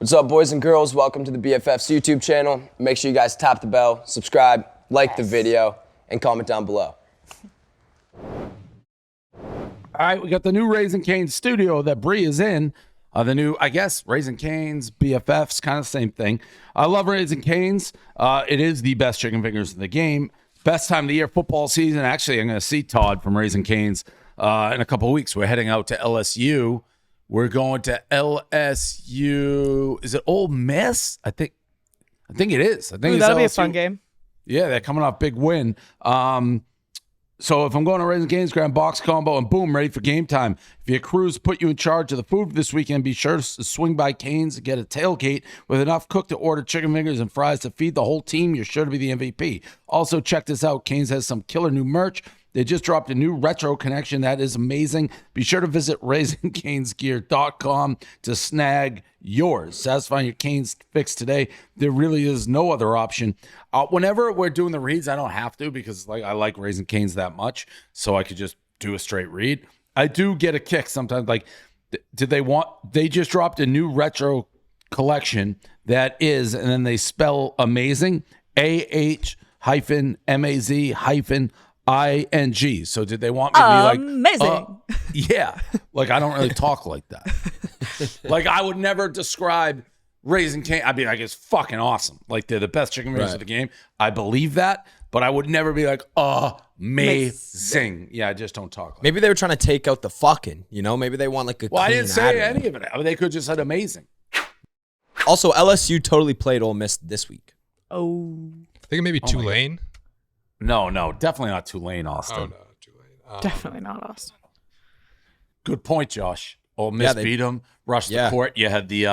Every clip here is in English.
What's up, boys and girls? Welcome to the BFFs YouTube channel. Make sure you guys tap the bell, subscribe, like the video, and comment down below. All right, we got the new Raising Cane's studio that Bree is in. The new, I guess, Raising Cane's, BFFs, kind of the same thing. I love Raising Cane's. It is the best chicken fingers in the game. Best time of the year, football season. Actually, I'm going to see Todd from Raising Cane's in a couple of weeks. We're heading out to LSU. We're going to LSU. Is it Ole Miss? I think it is. I think that'll LSU. be a fun game. Yeah, they're coming off big win. So if I'm going to Raising Cane's, grab box combo, and boom, ready for game time. If your crews put you in charge of the food this weekend, be sure to swing by Cane's and get a tailgate with enough cooked to order chicken fingers and fries to feed the whole team. You're sure to be the MVP. Also, check this out. Cane's has some killer new merch. They just dropped a new retro connection that is amazing. Be sure to visit RaisingCanesGear.com to snag yours. Satisfying your Canes fix today. There really is no other option. Whenever we're doing the reads, I don't have to because I like Raising Cane's that much, so I could just do a straight read. I do get a kick sometimes. Like, they just dropped a new retro collection that is, and then they spell amazing, AH-MAZ-ING. So did they want me to be like amazing? Yeah, like I don't really talk like that. Like I would never describe Raising Cane. I'd be like, it's fucking awesome. Like they're the best chicken fingers of the game. I believe that, but I would never be like amazing. Yeah, I just don't talk. Like Maybe they were trying to take out the fucking. Maybe they want like a. Well, I didn't say admin. any of it. I mean, they could just said amazing. Also, LSU totally played Ole Miss this week. Oh, I think maybe Tulane. No, definitely not Tulane, Austin. Oh no, Tulane. definitely not Austin. Good point, Josh. Ole Miss beat them, rushed the court. You had the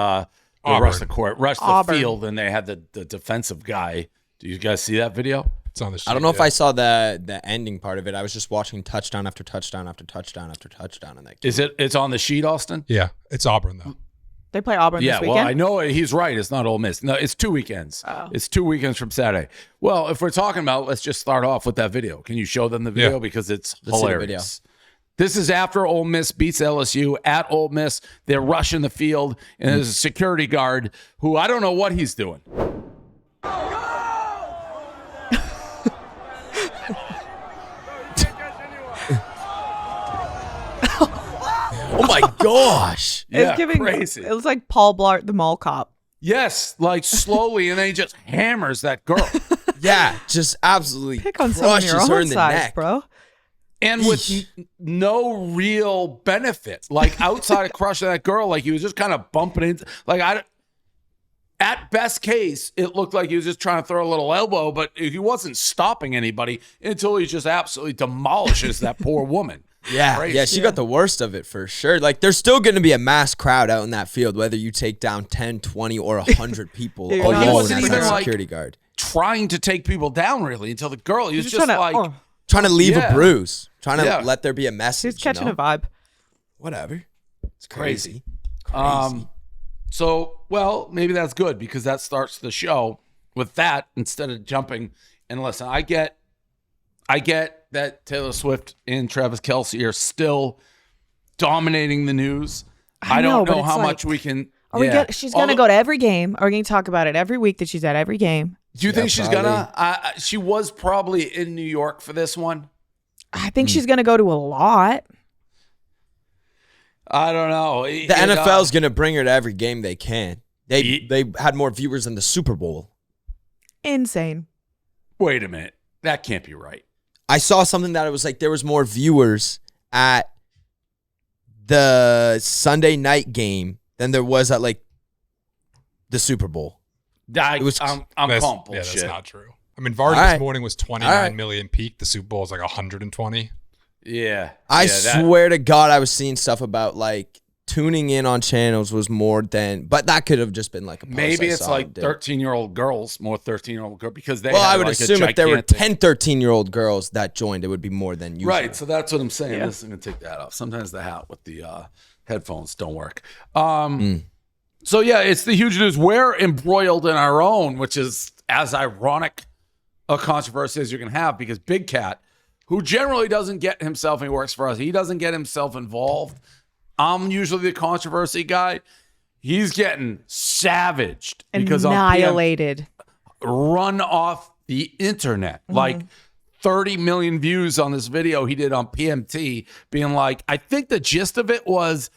rushed the court, rushed the field, and they had the defensive guy. Do you guys see that video? It's on the sheet, I don't know if I saw the ending part of it. I was just watching touchdown after touchdown after touchdown after touchdown in that game. Is it? It's on the sheet, Austin. Yeah, it's Auburn though. They play Auburn this weekend? Well, I know he's right. It's not Ole Miss. No, it's 2 weekends. Oh. It's 2 weekends from Saturday. Well, if we're talking about, let's just start off with that video. Can you show them the video? Yeah. Because it's Let's hilarious. This is after Ole Miss beats LSU at Ole Miss. They're rushing the field, and there's a security guard who I don't know what he's doing. Oh my gosh! Yeah, It's giving crazy. It was like Paul Blart, the mall cop. Yes, like slowly, and then he just hammers that girl. Yeah, just absolutely Pick on someone crushes your her own in the size, neck, bro. And with no real benefit, like outside of crushing that girl, like he was just kind of bumping into, at best case, it looked like he was just trying to throw a little elbow, but he wasn't stopping anybody until he just absolutely demolishes that poor woman. Yeah, Crazy. yeah, she got the worst of it for sure. Like, there's still going to be a mass crowd out in that field, whether you take down 10, 20, or 100 people. He wasn't in front even, of a like, security guard. Trying to take people down, really, until the girl, he was just like, trying to leave Yeah. a bruise, trying to Yeah. let there be a message. He's catching you know? a vibe. Whatever. It's Crazy. crazy. So, well, maybe that's good because that starts the show with that instead of jumping. And listen, I get that Taylor Swift and Travis Kelce are still dominating the news. I don't know how much we can. She's going to go to every game. Are we going to talk about it every week that she's at every game? Do you think she's gonna? She was probably in New York for this one. I think she's going to go to a lot. I don't know. The NFL's going to bring her to every game they can. They had more viewers than the Super Bowl. Insane. Wait a minute. That can't be right. I saw something that it was like there was more viewers at the Sunday night game than there was at like the Super Bowl. I'm calling bullshit. Yeah, that's not true. I mean, Vardy this morning was 29 million peak. The Super Bowl is like 120. Yeah. I swear to God, I was seeing stuff about like tuning in on channels was more than, but that could have just been like a post maybe I it's saw like did. 13-year-old girls, more 13-year-old girls because they. Well, had I would like assume a if there were gigantic- 10, 13-year-old girls that joined, it would be more than usual. Right, so that's what I'm saying. Yeah. Listen, I'm gonna take that off. Sometimes the hat with the headphones don't work. So yeah, it's the huge news. We're embroiled in our own, which is as ironic a controversy as you can have because Big Cat, who generally doesn't get himself, he works for us, he doesn't get himself involved. I'm usually the controversy guy. He's getting savaged because annihilated. Run off the internet. Like 30 million views on this video he did on PMT, being like, I think the gist of it was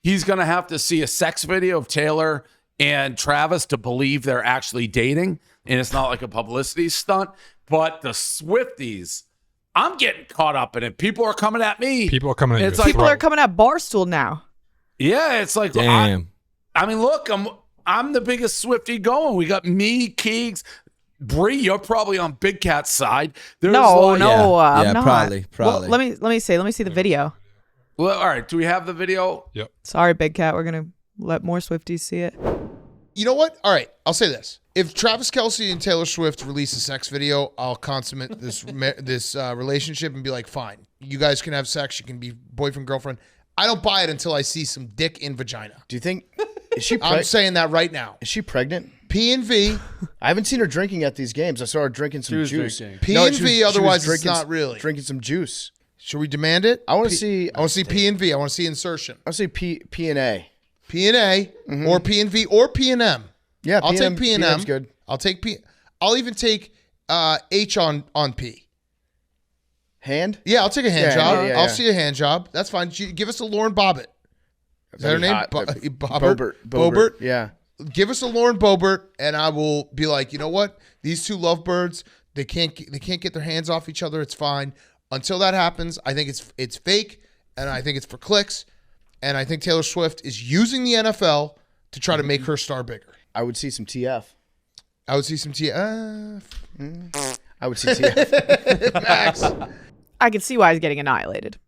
he's going to have to see a sex video of Taylor and Travis to believe they're actually dating. And it's not like a publicity stunt. But the Swifties, I'm getting caught up in it. People are coming at me. People are coming at you. It's like, People are coming at Barstool now. Yeah, it's like, Damn. I mean, look, I'm the biggest Swiftie going. We got me, Keegs, Bree. You're probably on Big Cat's side. There's I'm yeah, not. probably. Well, let me see the video. Well, all right. Do we have the video? Yep. Sorry, Big Cat. We're gonna let more Swifties see it. You know what? All right, I'll say this. If Travis Kelce and Taylor Swift release a sex video, I'll consummate this relationship and be like, fine, you guys can have sex. You can be boyfriend, girlfriend. I don't buy it until I see some dick in vagina. Do you think is she? I'm saying that right now. Is she pregnant? P&V. I haven't seen her drinking at these games. I saw her drinking some juice. P&V. Otherwise, it's not really drinking some juice. Should we demand it? I want to see. I want to see P&V. I want to see insertion. I want to see P and A. P&A or P&V or P&M. Yeah, I'll take P&M. P&M's good. I'll take P. I'll even take H on P. Hand? Yeah, I'll take a hand job. Yeah, I'll see a hand job. That's fine. Give us a Lauren Bobbitt. Is that her name? Boebert. Yeah. Give us a Lauren Boebert, and I will be like, you know what? These two lovebirds, they can't get their hands off each other. It's fine. Until that happens, I think it's fake, and I think it's for clicks, and I think Taylor Swift is using the NFL to try to make her star bigger. I would see some TF. I would see some I would see TF. Max. I can see why he's getting annihilated.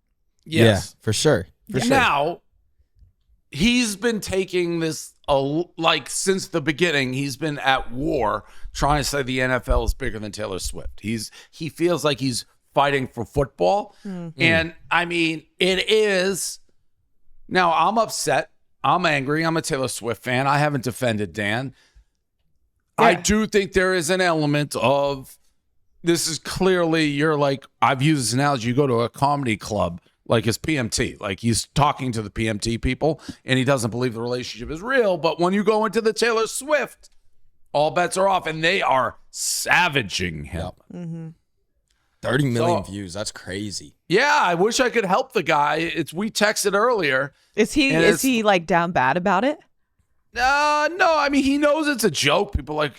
Yes. Yeah, for sure. For sure. Now, he's been taking this, like, since the beginning, he's been at war trying to say the NFL is bigger than Taylor Swift. He feels like he's fighting for football. And, I mean, it is. Now, I'm upset. I'm angry. I'm a Taylor Swift fan. I haven't defended Dan. I do think there is an element of, this is clearly, you're like, I've used this analogy, you go to a comedy club, like it's PMT, like he's talking to the PMT people and he doesn't believe the relationship is real. But when you go into the Taylor Swift, all bets are off and they are savaging him. 30 million views. That's crazy. Yeah, I wish I could help the guy. We texted earlier. Is he like down bad about it? No, I mean, he knows it's a joke. People like,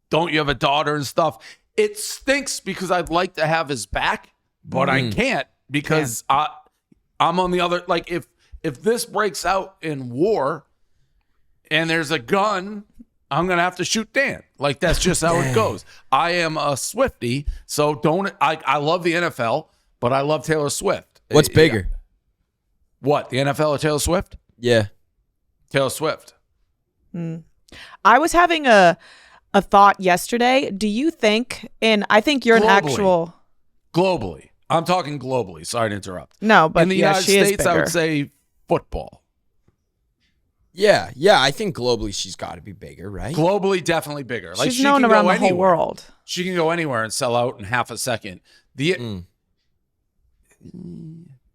don't you have a daughter and stuff? It stinks because I'd like to have his back, but I can't because I'm on the other. Like, if this breaks out in war and there's a gun, I'm going to have to shoot Dan. Like, that's just how it goes. I am a Swiftie, so I love the NFL, but I love Taylor Swift. What's bigger? What, the NFL or Taylor Swift? Yeah. Taylor Swift. I was having a thought yesterday. Do you think, and I think you're an actual... Globally. I'm talking globally. Sorry to interrupt. No, but in the United she is States, I would bigger. say football. Yeah. I think globally she's got to be bigger, right? Globally, definitely bigger. Like, She's known around the whole world. She can go anywhere and sell out in half a second.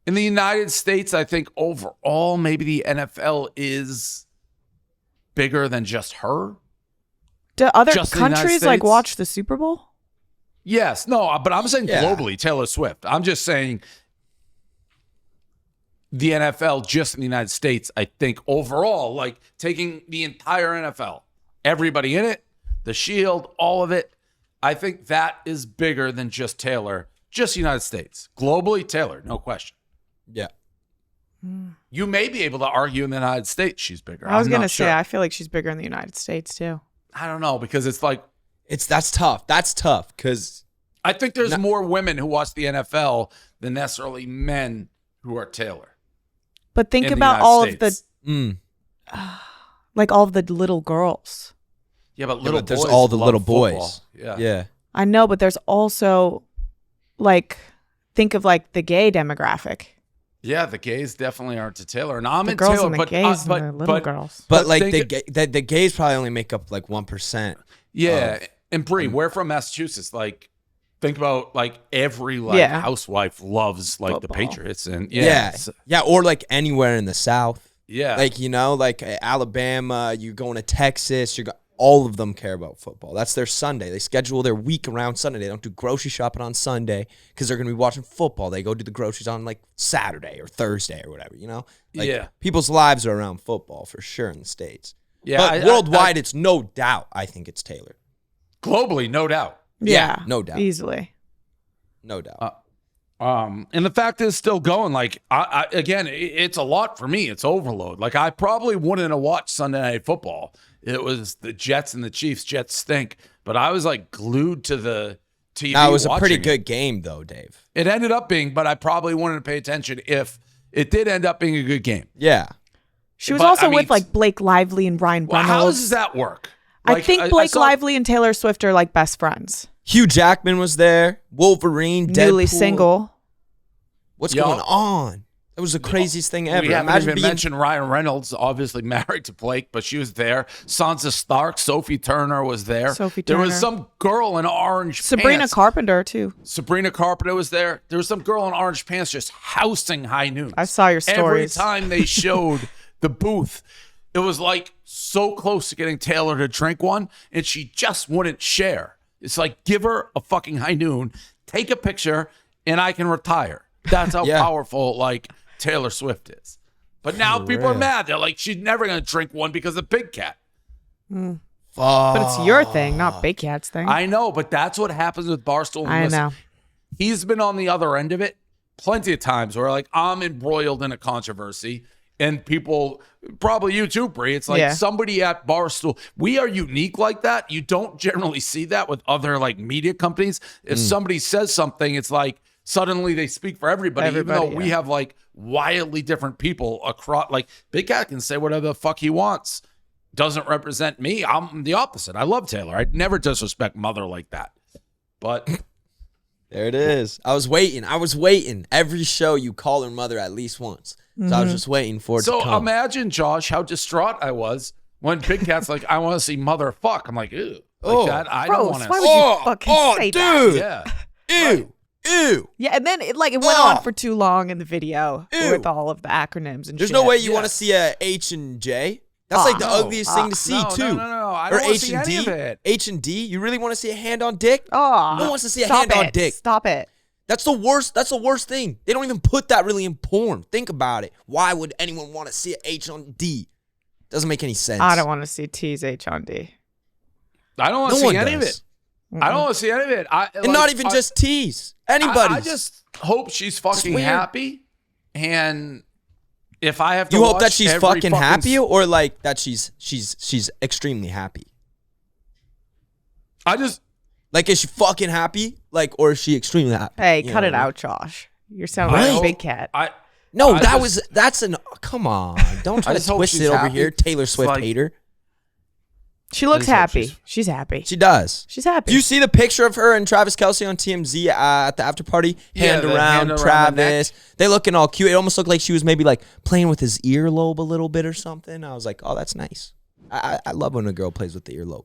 In the United States, I think overall, maybe the NFL is bigger than just her. Do other Just the United countries like States? watch the Super Bowl? Yes. No, but I'm saying Yeah. globally, Taylor Swift. I'm just saying the NFL just in the United States, I think overall, like taking the entire NFL, everybody in it, the Shield, all of it, I think that is bigger than just Taylor, just the United States. Globally, Taylor, no question. Yeah. You may be able to argue in the United States she's bigger. I was I'm going to not say, sure. I feel like she's bigger in the United States too. I don't know, because it's like, That's tough. That's tough because I think there's more women who watch the NFL than necessarily men who are Taylor. But think in the about United all States. of the, like all of the little girls. Yeah, but there's boys all the love little football. boys. Yeah. Yeah. I know, but there's also like, think of like the gay demographic. Yeah, the gays definitely aren't to Taylor, and I'm The in girls Taylor, and the but gays but, and the little but girls. But like think- the gays probably only make up like 1%. yeah, and Bree, we're from Massachusetts. Like, think about like every Yeah. housewife loves like the Football. Patriots, and Yeah. so- Yeah. Or like anywhere in the South. Yeah. Like, like Alabama, you're going to Texas, all of them care about football. That's their Sunday. They schedule their week around Sunday. They don't do grocery shopping on Sunday because they're going to be watching football. They go do the groceries on like Saturday or Thursday or whatever, Like, people's lives are around football for sure in the States. Yeah. But worldwide, it's no doubt. I think it's Taylor. Globally, no doubt. Yeah, no doubt. Easily. No doubt. And the fact is still going. Like, again, it's a lot for me. It's overload. Like, I probably wouldn't have watched Sunday Night Football. It was the Jets and the Chiefs. Jets stink. But I was, like, glued to the TV. Now, it was a pretty good game, though, Dave. It ended up being, but I probably wouldn't have paid attention if it did end up being a good game. Yeah. She was also with, like, Blake Lively and Ryan Reynolds. Well, how does that work? Like, I think Blake Lively and Taylor Swift are, like, best friends. Hugh Jackman was there. Wolverine, Newly Deadpool. Single. What's going on? That was the craziest thing ever. We haven't even mentioned Ryan Reynolds, obviously married to Blake, but she was there. Sansa Stark, Sophie Turner was there. There was some girl in orange Sabrina pants. Carpenter, too. Sabrina Carpenter was there. There was some girl in orange pants just housing High Noon. I saw your stories. Every time they showed the booth, it was like so close to getting Taylor to drink one, and she just wouldn't share. It's like, give her a fucking High Noon, take a picture, and I can retire. That's how powerful, like, Taylor Swift is. But now people are mad. They're like, she's never going to drink one because of Big Cat. But it's your thing, not Big Cat's thing. I know, but that's what happens with Barstool. I know. He's been on the other end of it plenty of times where, like, I'm embroiled in a controversy. And people, probably you too, Bree, it's like somebody at Barstool. We are unique like that. You don't generally see that with other, like, media companies. If somebody says something, it's like suddenly they speak for everybody even though we have, like, wildly different people across. Like, Big Cat can say whatever the fuck he wants. Doesn't represent me. I'm the opposite. I love Taylor. I'd never disrespect Mother like that. But there it is. I was waiting. Every show you call her Mother at least once. So I was just waiting for it to come. So imagine, Josh, how distraught I was when Big Cat's like, I want to see Mother fuck. I'm like, ew. Like that, I don't want to. Why would you fucking say dude. that? Yeah. Ew. Yeah, and then it went on for too long in the video with all of the acronyms and There's shit. no way you want to see a H and J. That's like the ugliest thing to see, too. No. I don't want to see any of it. H and D? You really want to see a hand on dick? Oh, no one wants to see a hand on dick. Stop it. That's the worst. That's the worst thing. They don't even put that really in porn. Think about it. Why would anyone want to see an H on D? Doesn't make any sense. I don't want to see T's H on D. I don't want to see any of it. I don't want to see any of it. And not even just T's. Anybody. I just hope she's fucking happy. And if I have to you watch hope that she's every fucking happy or like that she's extremely happy? Like, is she fucking happy? Like, or is she extremely happy? Hey, cut it out, Josh. You're sounding like a Big Cat. Come on. Don't try to twist it over here, Taylor Swift hater. She looks happy. She's happy. She does. She's happy. Do you see the picture of her and Travis Kelce on TMZ at the after party? Hand around Travis. They looking all cute. It almost looked like she was maybe like playing with his earlobe a little bit or something. I was like, oh, that's nice. I love when a girl plays with the earlobe.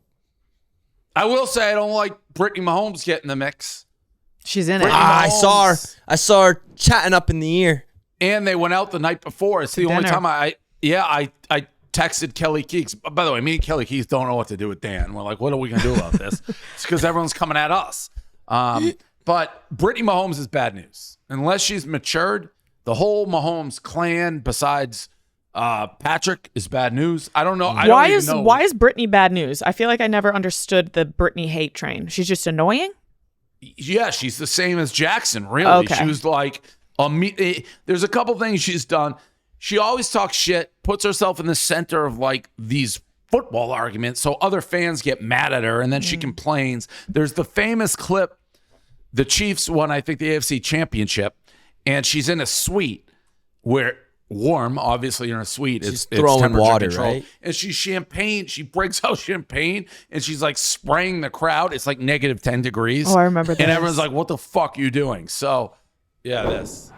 I will say I don't like Brittany Mahomes getting in the mix. She's in it. I saw her chatting up in the ear. And they went out the night before. It's the only time I texted Kelly Keeks. By the way, me and Kelly Keeks don't know what to do with Dan. We're like, what are we going to do about this? It's because everyone's coming at us. But Brittany Mahomes is bad news. Unless she's matured, the whole Mahomes clan, besides Patrick, is bad news. I don't know. Why is Brittany bad news? I feel like I never understood the Brittany hate train. She's just annoying? Yeah, she's the same as Jackson, really. Okay. She was like, there's a couple things she's done. She always talks shit, puts herself in the center of like these football arguments, so other fans get mad at her, and then she complains. There's the famous clip, the Chiefs won, I think, the AFC Championship, and she's in a suite where warm, obviously in a suite. She's throwing water, right? And she breaks out champagne, and she's like spraying the crowd. It's like negative 10 degrees. Oh, I remember that. And everyone's like, what the fuck are you doing? So, yeah, this.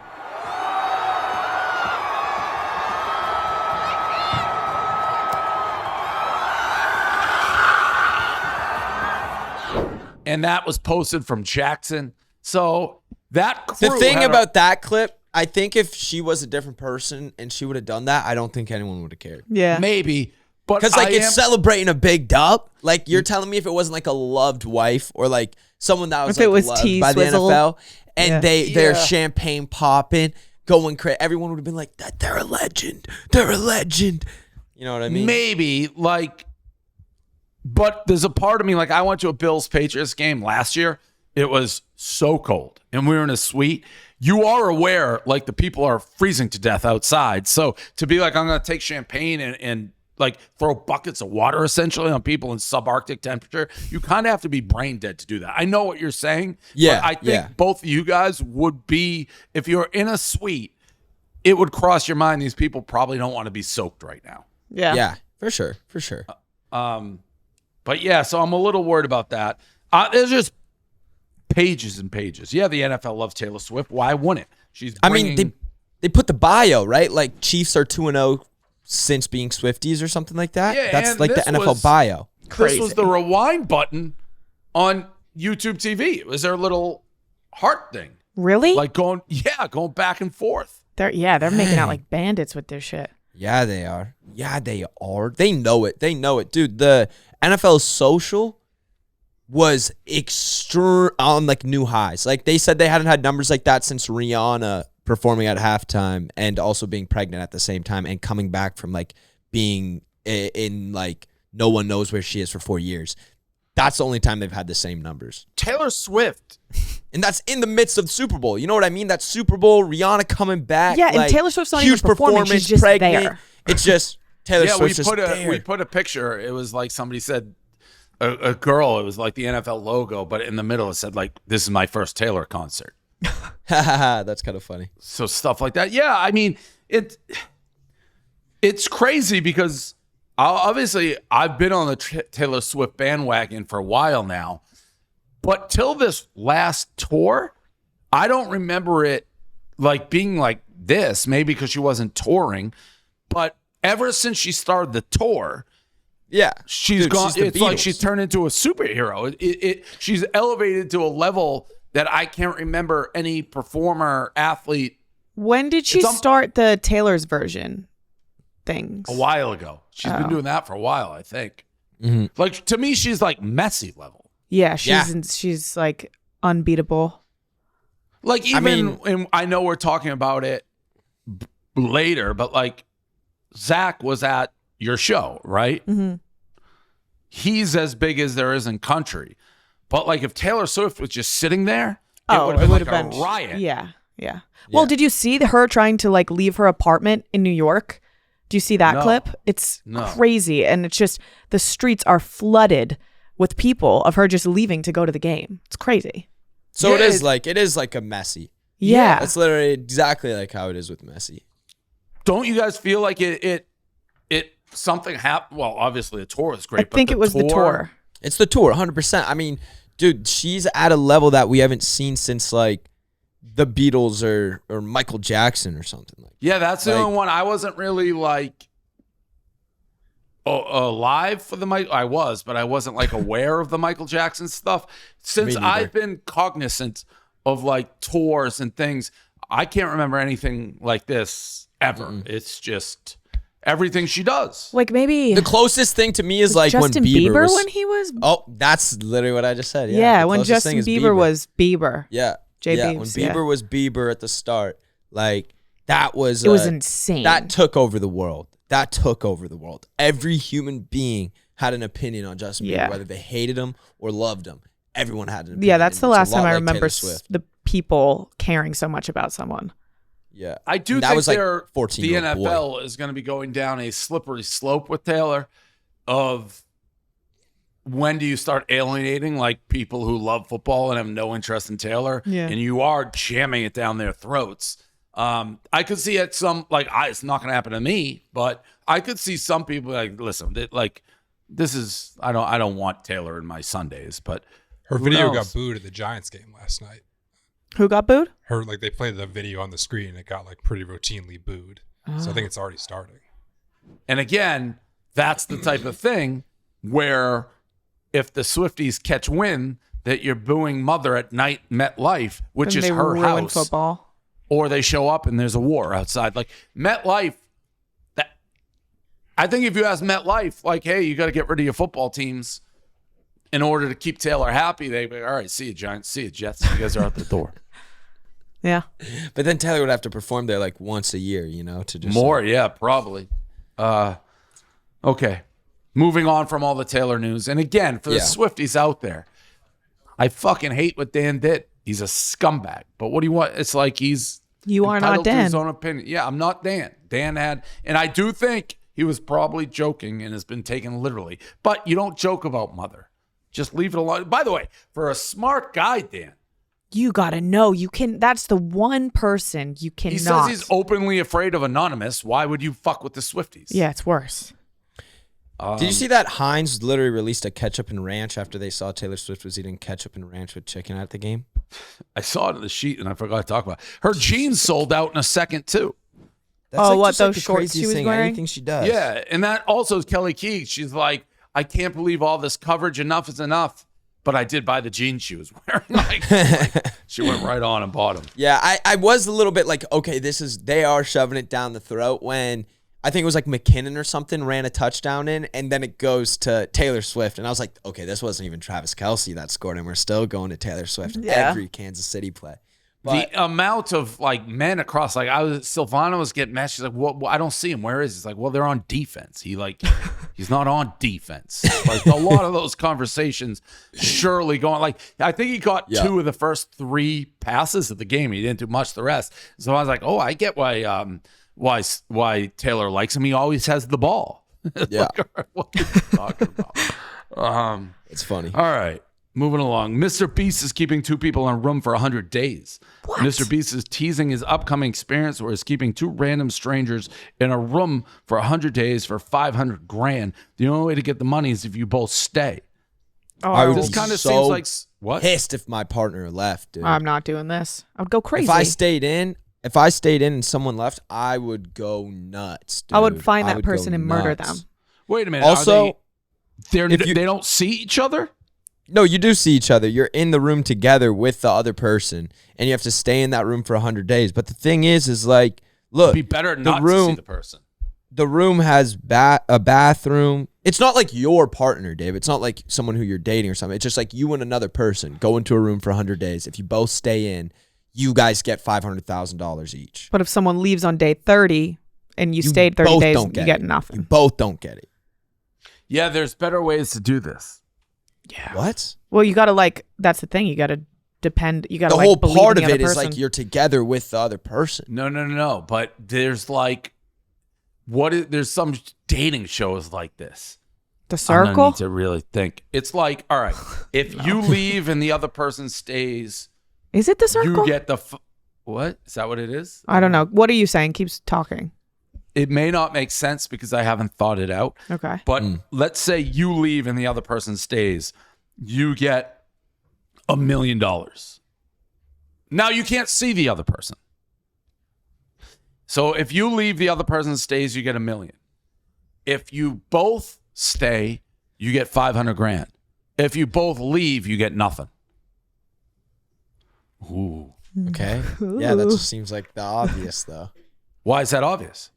And that was posted from Jackson. So that crew the thing about that clip I think if she was a different person and she would have done that, I don't think anyone would have cared. Yeah. Maybe. But Because like it's celebrating a big dub. Like you're telling me if it wasn't like a loved wife or like someone that was If it like was loved T by the Swizzle. NFL and they're Yeah. champagne popping, going crazy, everyone would have been like, "That they're a legend. They're a legend." You know what I mean? Maybe like, but there's a part of me like I went to a Bills Patriots game last year. It was so cold, and we were in a suite. You are aware, like the people are freezing to death outside. So to be like, I'm going to take champagne and like throw buckets of water essentially on people in subarctic temperature, you kind of have to be brain dead to do that. I know what you're saying. Yeah, But I think both of you guys would be, if you're in a suite, it would cross your mind. These people probably don't want to be soaked right now. Yeah. Yeah, for sure. For sure. But yeah, so I'm a little worried about that. There's just pages and pages. Yeah, the NFL loves Taylor Swift. Why wouldn't it? She's bringing, I mean, they put the bio, right? Like Chiefs are 2-0 since being Swifties or something like that. Yeah, That's and like the this NFL was- bio. this was the rewind button on YouTube TV. It was their little heart thing. Really? Like going back and forth. They're making out like bandits with their shit. Yeah, they are. Yeah, they are. They know it. They know it. Dude, the NFL social was on like new highs. Like they said they hadn't had numbers like that since Rihanna performing at halftime and also being pregnant at the same time and coming back from like being in like no one knows where she is for 4 years. That's the only time they've had the same numbers. Taylor Swift. And that's in the midst of the Super Bowl. You know what I mean? That Super Bowl, Rihanna coming back. Yeah, and like, Taylor Swift's not huge even performing. performance, She's just pregnant. there. It's just Taylor Yeah, Swift's just there. we put a picture. It was like somebody said a girl. It was like the NFL logo, but in the middle it said like, "This is my first Taylor concert." That's kind of funny. So stuff like that. Yeah, I mean it's crazy because obviously I've been on the Taylor Swift bandwagon for a while now, but till this last tour, I don't remember it like being like this. Maybe because she wasn't touring, but ever since she started the tour. Yeah, She's Dude, gone. she's the It's like Beatles. she's turned into a superhero. She's elevated to a level that I can't remember any performer, athlete When did she It's start the Taylor's version things? a while ago. She's been doing that for a while, I think. Mm-hmm. Like to me, she's like Messi level. Yeah, Yeah. she's like unbeatable. Like even, mean- and I know we're talking about it later, but like Zach was at your show, right? Mm-hmm. He's as big as there is in country. But like if Taylor Swift was just sitting there, Oh, it it would would have have been like a riot. Yeah. Well, did you see her trying to like leave her apartment in New York? Do you see that No. clip? It's No. crazy, and it's just the streets are flooded with people of her just leaving to go to the game. It's crazy. So Yeah, it is like a Messi. Yeah. That's literally exactly like how it is with Messi. Don't you guys feel like it something happened? Well, obviously the tour was great. I think but it was the tour. It's the tour, 100%. I mean, dude, she's at a level that we haven't seen since like the Beatles or Michael Jackson or something like. Yeah, that's the Like- only one I wasn't really like alive for the Michael. I was, but I wasn't like aware of the Michael Jackson stuff. Since neither. I've been cognizant of like tours and things, I can't remember anything like this ever. It's just everything she does. Like maybe The closest thing to me is was like Justin when Bieber was. when he was. Oh, that's literally what I just said. Yeah, the when closest thing Justin is Bieber was Bieber. Yeah. J. Yeah, when Biebs, yeah. Bieber was Bieber at the start, like that was It was insane. That took over the world. That took over the world. Every human being had an opinion on Justin Yeah. Bieber, whether they hated him or loved him. Everyone had an opinion. Yeah, that's the It's a last lot time I like remember Taylor Swift. the people caring so much about someone. Yeah, I do And that think was like the 14-year-old boy. NFL is going to be going down a slippery slope with Taylor of when do you start alienating like people who love football and have no interest in Taylor, Yeah. and you are jamming it down their throats. I could see it it's not going to happen to me, but I could see some people like, listen, this is I don't want Taylor in my Sundays, but Her who video knows? got booed at the Giants game last night. Who got booed? They played the video on the screen and it got like pretty routinely booed. So I think it's already starting. And again, that's the type of thing where if the Swifties catch wind that you're booing Mother at night MetLife, which Then is they her ruin house, football. or they show up and there's a war outside. Like MetLife, I think if you ask MetLife, like, hey, you got to get rid of your football teams in order to keep Taylor happy, they'd be, all right, see you, Giants, see you, Jets. You guys are out the door. Yeah. But then Taylor would have to perform there like once a year, to just More, yeah, probably. Okay. Moving on from all the Taylor news. And again, for the Swifties out there, I fucking hate what Dan did. He's a scumbag. But what do you want? It's like You are not entitled to Dan. his own opinion. Yeah, I'm not Dan. Dan had, and I do think he was probably joking and has been taken literally. But you don't joke about mother. Just leave it alone. By the way, for a smart guy, Dan, You gotta know that's the one person you cannot. he says he's openly afraid of Anonymous. Why would you fuck with the Swifties? Yeah, it's worse. Did you see that Heinz literally released a ketchup and ranch after they saw Taylor Swift was eating ketchup and ranch with chicken at the game? I saw it in the sheet and I forgot to talk about it. Her jeans sold out in a second too. That's what, just those the shorts craziest she was thing, wearing? Anything she does. Yeah, and that also is Kelly Key. She's like, I can't believe all this coverage. Enough is enough. But I did buy the jeans she was wearing. Like, she went right on and bought them. Yeah, I was a little bit like, okay, they are shoving it down the throat when I think it was like McKinnon or something ran a touchdown in, and then it goes to Taylor Swift. And I was like, okay, this wasn't even Travis Kelce that scored, and we're still going to Taylor Swift every Kansas City play. But the amount of like men across, like Silvana was getting mad. She's like, well, I don't see him. Where is he? He's like, well, they're on defense. He's not on defense. Like a lot of those conversations surely going, like, I think he caught 2 of the first 3 passes of the game. He didn't do much the rest. So I was like, oh, I get why Taylor likes him. He always has the ball. Yeah. Like, what are you talking about? it's funny. All right. Moving along. Mr. Beast is keeping 2 people in a room for 100 days. What? Mr. Beast is teasing his upcoming experience where he's keeping 2 random strangers in a room for 100 days for $500,000. The only way to get the money is if you both stay. Oh, I would This be kind of so seems like what? pissed if my partner left, dude. I'm not doing this. I would go crazy. If I stayed in and someone left, I would go nuts, dude. I would find that go person and murder nuts. them. Wait a minute. Also, they don't see each other? No, you do see each other. You're in the room together with the other person, and you have to stay in that room for 100 days. But the thing is like, look, It'd be better not to see the person. The room has a bathroom. It's not like your partner, Dave. It's not like someone who you're dating or something. It's just like you and another person go into a room for 100 days. If you both stay in, you guys get $500,000 each. But if someone leaves on day 30 and you stayed 30 days, you get nothing. You both don't get it. Yeah, there's better ways to do this. Yeah. What? Well, you got to that's the thing. You got to depend. You got to The whole believe part in of the it other is like person. you're together with the other person. No. But there's like, there's some dating shows like this. The I don't circle? need to really think. It's like, all right, if you leave and the other person stays, Is it the circle? you get the, what? Is that what it is? I don't know. What are you saying? Keeps talking. It may not make sense because I haven't thought it out. Okay. But let's say you leave and the other person stays. You get $1 million. Now you can't see the other person. So if you leave, the other person stays, you get $1 million. If you both stay, you get $500,000. If you both leave, you get nothing. Ooh. Okay. Yeah, that just seems like the obvious, though. Why is that obvious?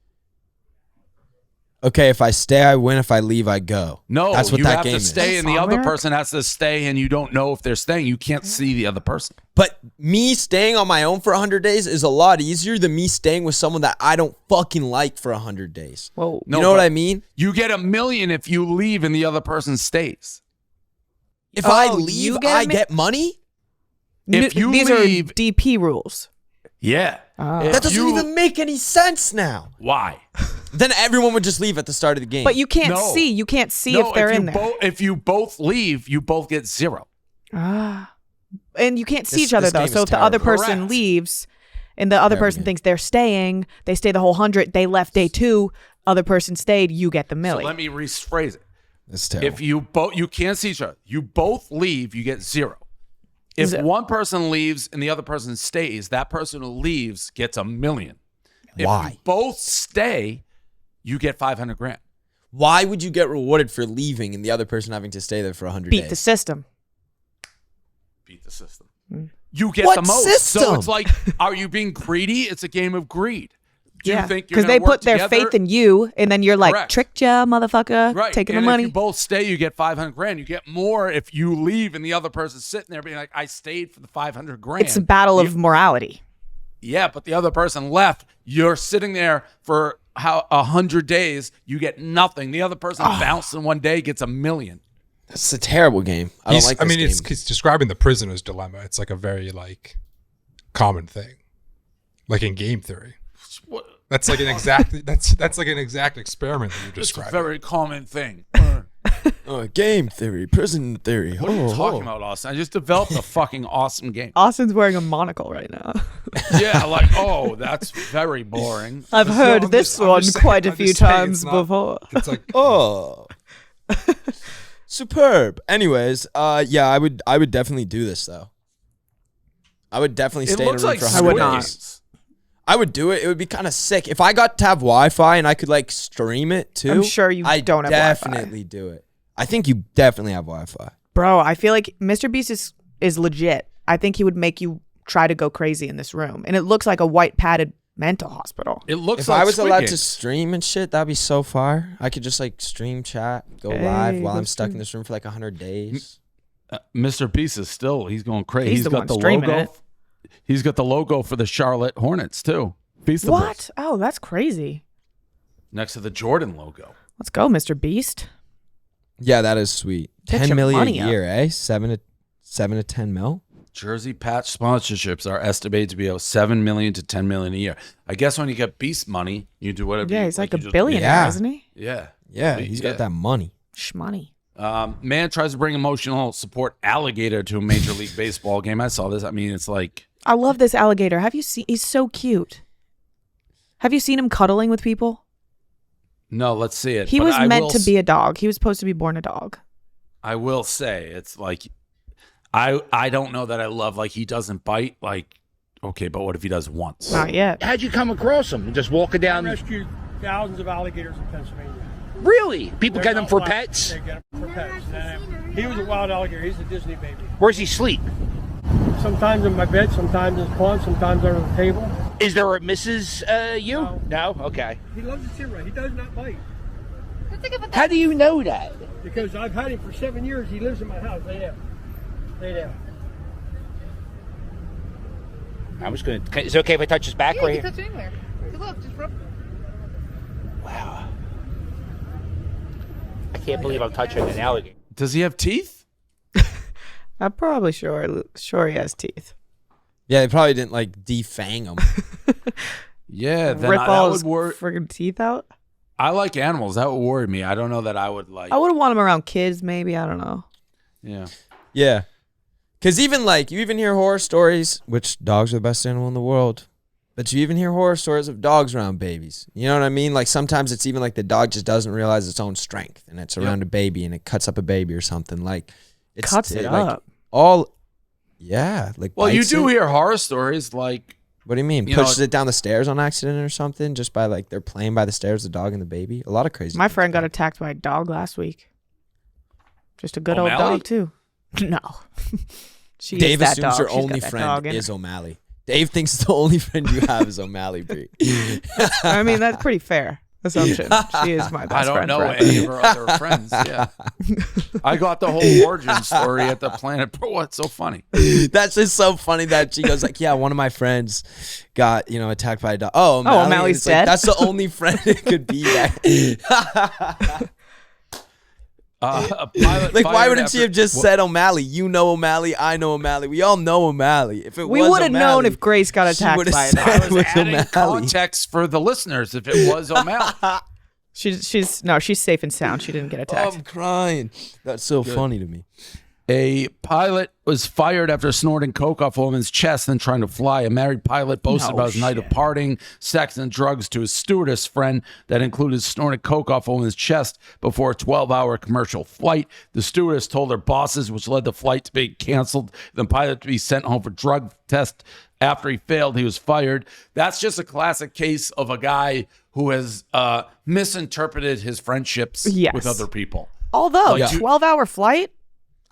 Okay, if I stay, I win. If I leave, I go. No, that's what you that have game to is. stay, and the That's other not person has to stay, and you don't know if they're staying. You can't see the other person. But me staying on my own for 100 days is a lot easier than me staying with someone that I don't fucking like for 100 days. Whoa. No, you know what but I mean? You get $1 million if you leave and the other person stays. If I Oh, leave, you get I me- get money? If you These leave- are DP rules. Yeah. If That doesn't you- even make any sense now. Why? Then everyone would just leave at the start of the game. But you can't No. see. You can't see No, if they're you in there. if you both leave, you both get $0. And you can't see This- each other this though. game So is if the other terrible. person Correct. leaves and the other person thinks they're staying, they stay the whole 100, they left day 2, other person stayed, you get the So million. let me rephrase it. That's terrible. If you can't see each other, you both leave, you get $0. If Is it- one person leaves and the other person stays, that person who leaves gets $1 million. If Why? you both stay, you get $500,000. Why would you get rewarded for leaving and the other person having to stay there for 100 Beat days? the system. Beat the system. you get What the most. system? So it's like, are you being greedy? It's a game of greed. Do you think you're because they gonna work put their together? faith in you, and then you're like, Correct. tricked ya, motherfucker, Right. taking and the money. If you both stay, you get 500 grand. You get more if you leave and the other person's sitting there being like, I stayed for the 500 grand. It's a battle of morality. Yeah, but the other person left. You're sitting there for 100 days. You get nothing. The other person bounced in one day, gets $1 million. It's a terrible game. I don't like this game. He's describing the prisoner's dilemma. It's like a very like common thing, like in game theory. That's like an exact. that's like an exact experiment that you're It's a describing. very common thing. Game theory, prison theory. What are you talking about, Austin? I just developed a fucking awesome game. Austin's wearing a monocle right now. Yeah, like, oh, that's very boring. I've heard this one quite a few times before. It's like Oh, superb. Anyways, yeah, I would definitely do this though. I would definitely It stay in a looks room like for I would 100 not. days. I would do it. It would be kind of sick if I got to have Wi-Fi and I could like stream it too. I'm sure you I'd don't have Wi-Fi. definitely do it. I think you definitely have Wi-Fi. Bro, I feel like Mr. Beast is legit. I think he would make you try to go crazy in this room. And it looks like a white padded mental hospital. It looks If like I was Squid allowed Game. to stream and shit, that'd be so fire. I could just like stream chat, go live while I'm let's stuck do- in this room for like 100 days. Mr. Beast is still, he's going crazy. He's He's the got one the streaming logo. it. He's got the logo for the Charlotte Hornets too. Feastables. What? Oh, that's crazy. Next to the Jordan logo. Let's go, Mr. Beast. Yeah, that is sweet. Get 10 your million a money up. year, eh? 7 to 10 mil. Jersey patch sponsorships are estimated to be about 7 million to 10 million a year. I guess when you get Beast money, you do whatever. Yeah, you, he's like you a just- billionaire, Yeah. isn't he? Yeah, Yeah, he's got that money. Shmoney. Man tries to bring emotional support alligator to a Major League Baseball game. I saw this. I mean, it's like I love this alligator. Have you seen? He's so cute. Have you seen him cuddling with people? no. Let's see it. He But was I meant will to be a dog. He was supposed to be born a dog. I will say it's like I don't know that I love like he doesn't bite. Like okay, but what if he does once? Not yet. How'd you come across him? Just walking down? Rescued thousands of alligators in Pennsylvania. Really? People They're get them not for wild. pets? They get them for pets. And he was a wild alligator. He's a Disney baby. Where's he sleep? Sometimes in my bed, sometimes in the pond, sometimes under the table. Is there a Mrs. You? No? Okay. He loves the timber. He does not bite. How do you know that? Because I've had him for 7 years. He lives in my house. Lay down. Lay down. I was going to. Is it okay if I touch his back right here? touch anywhere. Look, just rub. Wow. I can't believe I'm touching an alligator. Does he have teeth? I'm probably sure he has teeth. Yeah, they probably didn't like defang him. Yeah, then Rip that all would his worry. friggin' teeth out. I like animals. That would worry me. I don't know that I would like. I would want him around kids, maybe. I don't know. Yeah. Yeah. Because even like, you even hear horror stories, which dogs are the best animal in the world, but you even hear horror stories of dogs around babies. You know what I mean? Like sometimes it's even like the dog just doesn't realize its own strength and it's around a baby and it cuts up a baby or something. Like, it's Cuts it like, up. Like Well, you bites do it. hear horror stories like What do you mean? You know, Pushes it down the stairs on accident or something just by like they're playing by the stairs, the dog and the baby? A lot of crazy. My things friend got happen. attacked by a dog last week. Just a good old O'Malley? dog, too. No. She Dave is that assumes dog. your She's got only that friend dog in is her. O'Malley. Dave thinks the only friend you have is O'Malley Bree. I mean, that's pretty fair assumption. She is my best I don't friend know forever. any of her other friends. Yeah. I got the whole origin story at the Planet Pro. What's so funny? That's just so funny that she goes like, yeah, one of my friends got, attacked by a dog. Oh, O'Malley. O'Malley's And it's like, dead? that's the only friend it could be. That. A pilot Like, why fired wouldn't she after- have just said O'Malley? You know O'Malley, I know O'Malley. We all know O'Malley. If it We was would have known O'Malley, if Grace got she attacked would've by a said dog. I was it was adding O'Malley. context for the listeners if it was O'Malley. She's safe and sound. She didn't get attacked. I'm crying. That's so funny to me. A pilot was fired after snorting coke off a woman's chest and trying to fly. A married pilot boasted No about his night of partying, sex, and drugs to his stewardess friend that included snorting coke off a woman's chest before a 12-hour commercial flight. The stewardess told her bosses, which led the flight to be canceled, the pilot to be sent home for drug test. After he failed, he was fired. That's just a classic case of a guy who has misinterpreted his friendships Yes. with other people. Although, Like, 12-hour flight,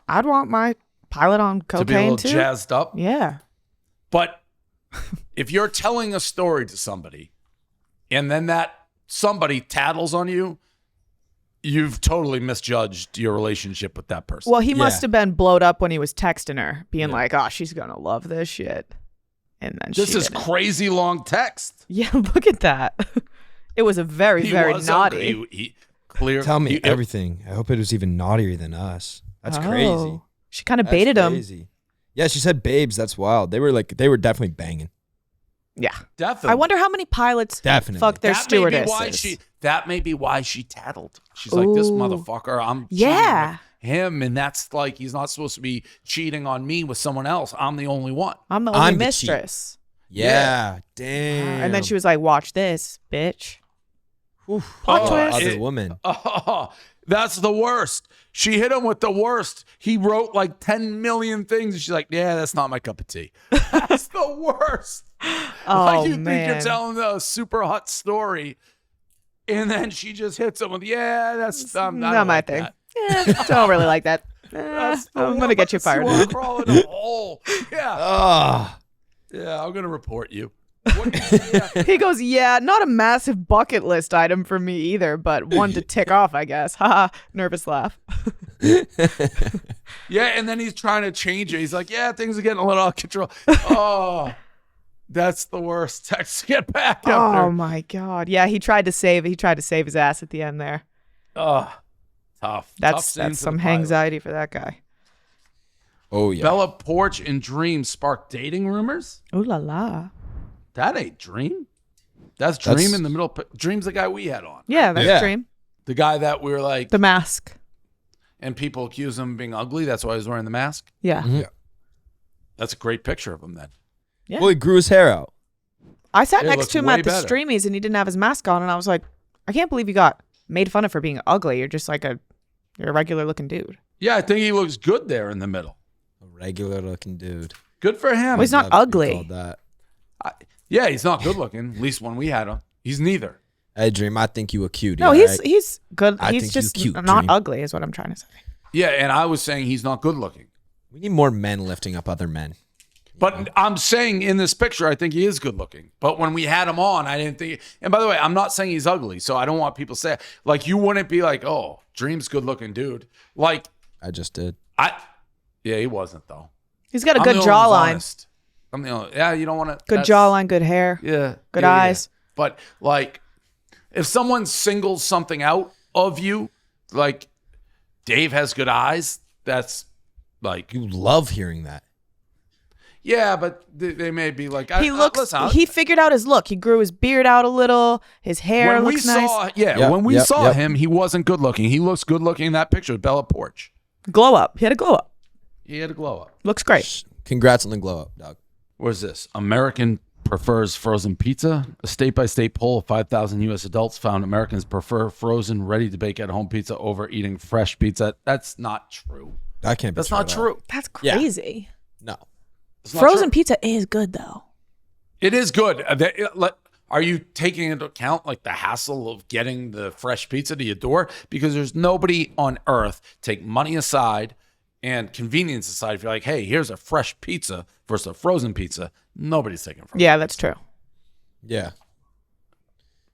I'd want my pilot on To be a cocaine, little too. jazzed up. Yeah. But if you're telling a story to somebody and then that somebody tattles on you, you've totally misjudged your relationship with that person. Well, he must have been blowed up when he was texting her, being like, "Oh, she's gonna love this shit," and then This is didn't. crazy long text. Yeah, look at that. It was a very, very was naughty. He clear. Tell me he- everything. I hope it was even naughtier than us. That's crazy. Oh. She kind of baited him. Crazy. Yeah, she said babes. That's wild. They were definitely banging. Yeah. Definitely. I wonder how many pilots Definitely. fuck their That may be stewardesses. that may be why she tattled. She's like, this Ooh. motherfucker, I'm Yeah. cheating with him, and that's like he's not supposed to be cheating on me with someone else. I'm the only one. I'm the only I'm the cheat. mistress. Yeah. Damn. And then she was like, "Watch this, bitch." Oof. Plot Oh, twist. other woman. Oh, that's the worst. She hit him with the worst. He wrote like 10 million things. And she's like, yeah, that's not my cup of tea. That's the worst. Oh, Like you think man. you're telling a super hot story, and then she just hits him with, yeah, that's I Not don't my like thing. that. Don't really like that. That's the I'm gonna get you worst. fired. wanna crawl in a hole. Yeah. Ah. Yeah, I'm going to report you. He goes, "Yeah, not a massive bucket list item for me either, but one to tick off, I guess." Haha, nervous laugh. Yeah, and then he's trying to change it. He's like, yeah, things are getting a little out of control. Oh, that's the worst text to get back after. Oh my god. Yeah, he tried to save his ass at the end there. Oh, tough. Tough That's scene for some the pilot. anxiety for that guy. Oh yeah. Bella, Porch, and Dream sparked dating rumors? Ooh la la. That ain't Dream. That's Dream in the middle. Dream's the guy we had on. Yeah, that's Yeah. Dream. The guy that we were like, The mask. and people accuse him of being ugly. That's why he was wearing the mask. Yeah. Mhm. That's a great picture of him then. Yeah. Well, he grew his hair out. I sat It next looks to him way at the better. streamies and he didn't have his mask on, and I was like, I can't believe you got made fun of for being ugly. You're just like you're a regular looking dude. Yeah, I think he looks good there in the middle. A regular looking dude. Good for him. Well, he's not Love to be ugly. called that. Yeah, he's not good looking. At least when we had him. He's neither. Hey, Dream, I think you a cutie. No, all he's right? good. I He's think just he's cute, not Dream. ugly, is what I'm trying to say. Yeah, and I was saying he's not good looking. We need more men lifting up other men. But I'm saying in this picture, I think he is good looking. But when we had him on, I didn't think. And by the way, I'm not saying he's ugly, so I don't want people to say like you wouldn't be like, oh, Dream's good looking dude. Like I just did. yeah, he wasn't though. He's got a I'm good the only one who's jawline. honest. I'm the only, yeah, you don't want to. Good jawline, good hair. Yeah. Good yeah, yeah. eyes. But like, if someone singles something out of you, like Dave has good eyes, that's like, You love hearing that. yeah, but they may be like, He looks. listen, He figured out his look. He grew his beard out a little. His hair when we looks nice. saw, when we Yep, saw yep. him, he wasn't good looking. He looks good looking in that picture with Bella Porch. Glow up. He had a glow up. He had a glow up. Looks great. Congrats on the glow up, dog. Where's this? American prefers frozen pizza. A state-by-state poll of 5,000 U.S. adults found Americans prefer frozen, ready-to-bake at-home pizza over eating fresh pizza. That's not true. That can't be That's true not at all. true. That's Yeah. crazy. No. It's not Frozen true. pizza is good though. It is good. Are you taking into account like the hassle of getting the fresh pizza to your door? Because there's nobody on earth, take money aside and convenience aside, if you're like, hey, here's a fresh pizza versus a frozen pizza, nobody's taking frozen. Yeah, that's true. Yeah.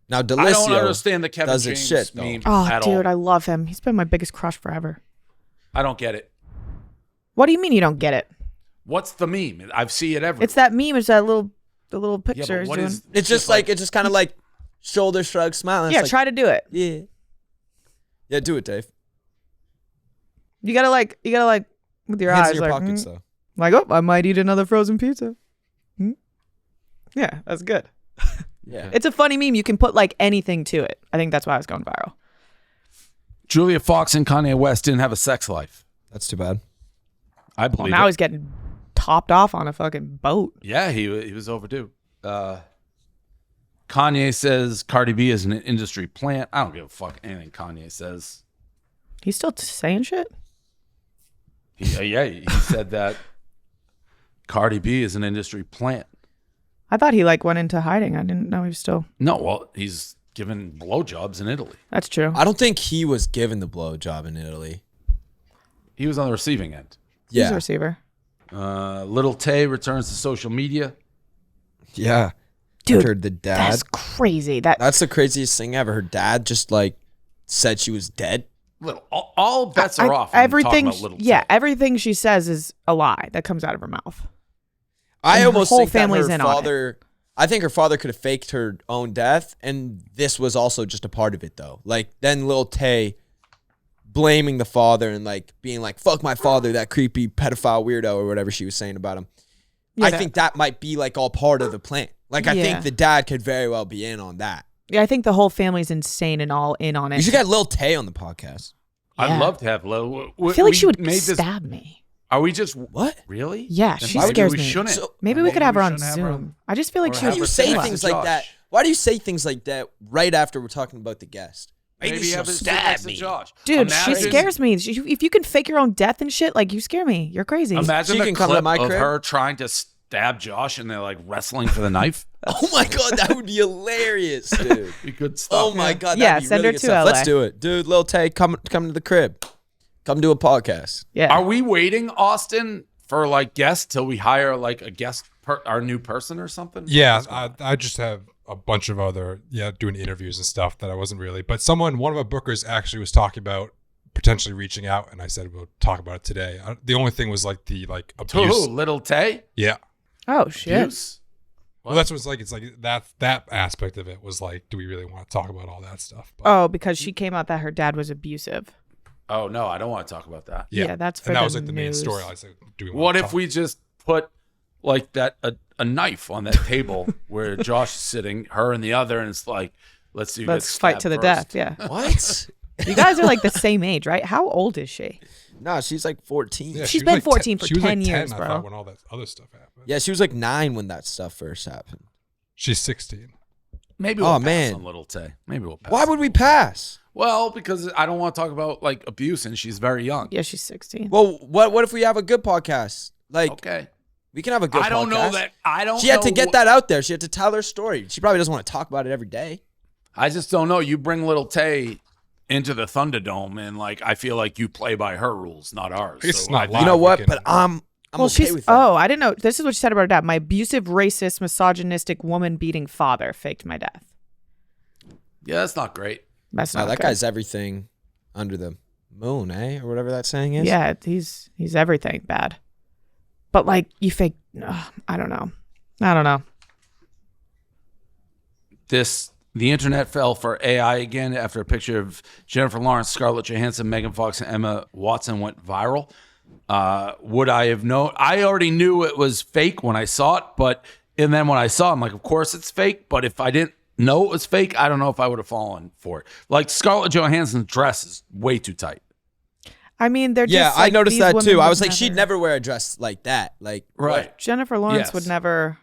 Now, I Delicio don't understand the Kevin does it James shit, though. meme Oh, at dude, all. I love him. He's been my biggest crush forever. I don't get it. What do you mean you don't get it? What's the meme? I see it everywhere. It's that meme. It's that the little Yeah, picture. but he's what doing. is? It's just like it's just kind of like shoulder shrug, smiling. Yeah, It's like, try to do it. Yeah. Yeah, do it, Dave. You gotta like with your Hands eyes in your like, pockets, mm. though. Like, oh, I might eat another frozen pizza. Hmm? Yeah, that's good. Yeah. It's a funny meme. You can put like anything to it. I think that's why it's going viral. Julia Fox and Kanye West didn't have a sex life. That's too bad. I Well, believe now it. he's getting topped off on a fucking boat. Yeah, he was overdue. Kanye says Cardi B is an industry plant. I don't give a fuck anything Kanye says. He's still saying shit. He said that Cardi B is an industry plant. I thought he like went into hiding. I didn't know he was still. No, well, he's given blowjobs in Italy. That's true. I don't think he was given the blowjob in Italy. He was on the receiving end. He's Yeah. a receiver. Lil Tay returns to social media. Yeah. Dude, I heard the dad. That's crazy. That's the craziest thing ever. Her dad just like said she was dead. All bets are off. when you talk everything. about Lil Yeah, Tay. everything she says is a lie that comes out of her mouth. I And her almost whole think that family's her in on it. father. I think her father could have faked her own death, and this was also just a part of it, though. Like then Lil Tay blaming the father and like being like, "Fuck my father, that creepy pedophile weirdo," or whatever she was saying about him. Yeah, I think that might be like all part of the plan. Like I Yeah. think the dad could very well be in on that. Yeah, I think the whole family's insane and all in on it. You should get Lil Tay on the podcast. Yeah. I'd love to have Lil. I feel like she would made this- stab me. Are we just What? really? Yeah, Then she maybe scares we me. shouldn't. So- Maybe we could have her on shouldn't have her Zoom. I just feel like or she Why would do you have her say sit things next to like that? Josh. Why do you say things like that right after we're talking about the guest? Maybe she'll have her sit stab next to me. Josh. Dude, she Imagine- scares me. If you can fake your own death and shit, like you scare me. You're crazy. Imagine She the can come to clip my of crib? her trying to stab Josh and they're like wrestling for the knife. Oh my god, that would be hilarious, dude. Be good stuff. Oh my god, that'd Yeah, be send really her good to stuff. LA. Let's do it, dude. Lil Tay, come to the crib. Come do a podcast. Yeah. Are we waiting, Austin, for like guests till we hire like a guest, our new person or something? Yeah, I just have a bunch of other doing interviews and stuff that I wasn't really. But one of our bookers actually was talking about potentially reaching out, and I said we'll talk about it today. The only thing was like the To abuse. who? Little Tay? Yeah. Oh shit. Abuse? Well, that's what's like. It's like that aspect of it was like, do we really want to talk about all that stuff? But, Oh, because she came out that her dad was abusive. Oh no, I don't want to talk about that. Yeah, that's for and that the was like the main news. story. I was like, do we? What want to if talk? we just put like that a knife on that table where Josh is sitting, her and the other, and it's like, let's see. Who Let's gets fight stabbed to the first. death. Yeah. What? You guys are like the same age, right? How old is she? No, she's like 14. Yeah, She's she was been like 14 for she was 10 like years, 10, bro. I thought, when all that other stuff happened. Yeah, she was like 9 when that stuff first happened. She's 16. Maybe we'll Oh, pass man. on Little Tay. Maybe we'll pass. Why would we pass? Well, because I don't want to talk about like abuse, and she's very young. Yeah, she's 16. Well, what if we have a good podcast? Like, Okay. we can have a good podcast. I don't know that. I don't. She had to know get wh- that out there. She had to tell her story. She probably doesn't want to talk about it every day. I just don't know. You bring Little Tay into the Thunderdome, and like I feel like you play by her rules, not ours. It's So not I- live. You know we what? can- But I'm well, okay she's. with that. Oh, I didn't know. This is what she said about her dad. My abusive, racist, misogynistic, woman-beating father faked my death. Yeah, that's not great. That's Wow, not that good. guy's everything under the moon, eh? Or whatever that saying is. Yeah, he's everything bad. But like you fake. I don't know. The internet fell for AI again after a picture of Jennifer Lawrence, Scarlett Johansson, Megan Fox, and Emma Watson went viral. Would I have known? I already knew it was fake when I saw it, and then when I saw it, I'm like, of course it's fake. But if I didn't know it was fake, I don't know if I would have fallen for it. Like Scarlett Johansson's dress is way too tight. I mean, they're Yeah, just. I like, noticed these that women too. I would was like, she'd never wear a dress like that. Like, Right. what? Jennifer Lawrence Yes. would never.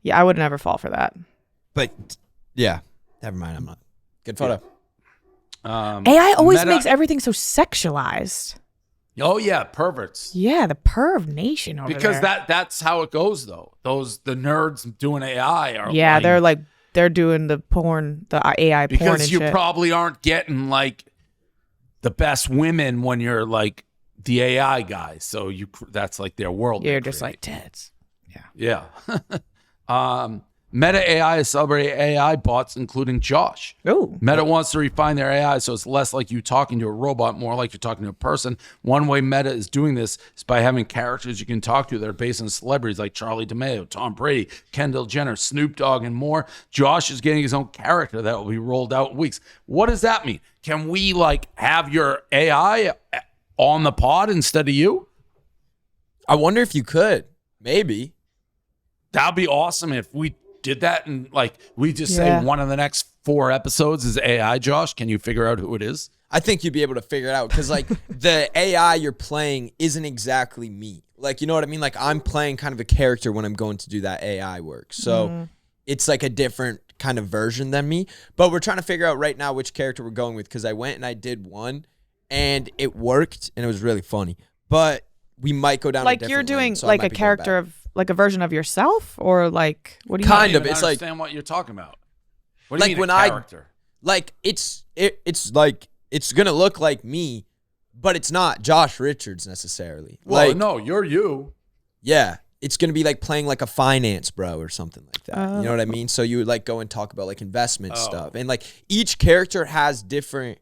Yeah, I would never fall for that. But yeah, never mind. I'm not. Good photo. AI always Meta- makes everything so sexualized. Oh yeah, perverts. Yeah, the perv nation over Because there. that's how it goes though. The nerds doing AI are Yeah, like, they're doing the porn, the AI porn and because you shit. probably aren't getting like the best women when you're like the AI guy. So that's like their world. You're they just create. like tits. Yeah. Meta AI is celebrating AI bots, including Josh. Oh, Meta wants to refine their AI so it's less like you talking to a robot, more like you're talking to a person. One way Meta is doing this is by having characters you can talk to that are based on celebrities like Charlie D'Amelio, Tom Brady, Kendall Jenner, Snoop Dogg, and more. Josh is getting his own character that will be rolled out in weeks. What does that mean? Can we like have your AI on the pod instead of you? I wonder if you could. Maybe. That'd be awesome if we did that and like we just Yeah. say one of the next 4 episodes is AI. Josh, can you figure out who it is? I think you'd be able to figure it out because, like, the AI you're playing isn't exactly me. Like, you know what I mean? Like, I'm playing kind of a character when I'm going to do that AI work. So it's like a different kind of version than me. But we're trying to figure out right now which character we're going with because I went and I did one and it worked and it was really funny. But we might go down a like different you're doing lane, so I like might a be going character back. of like a version of yourself, or like what do you Kind mean? of. It's I like- understand what you're talking about. What do Like you mean when a I- character? Like, it's like, it's going to look like me, but it's not Josh Richards necessarily. Well, like, no, you're you. Yeah. It's going to be like playing like a finance bro or something like that. You know what I mean? So you would like go and talk about like investment stuff. And like each character has different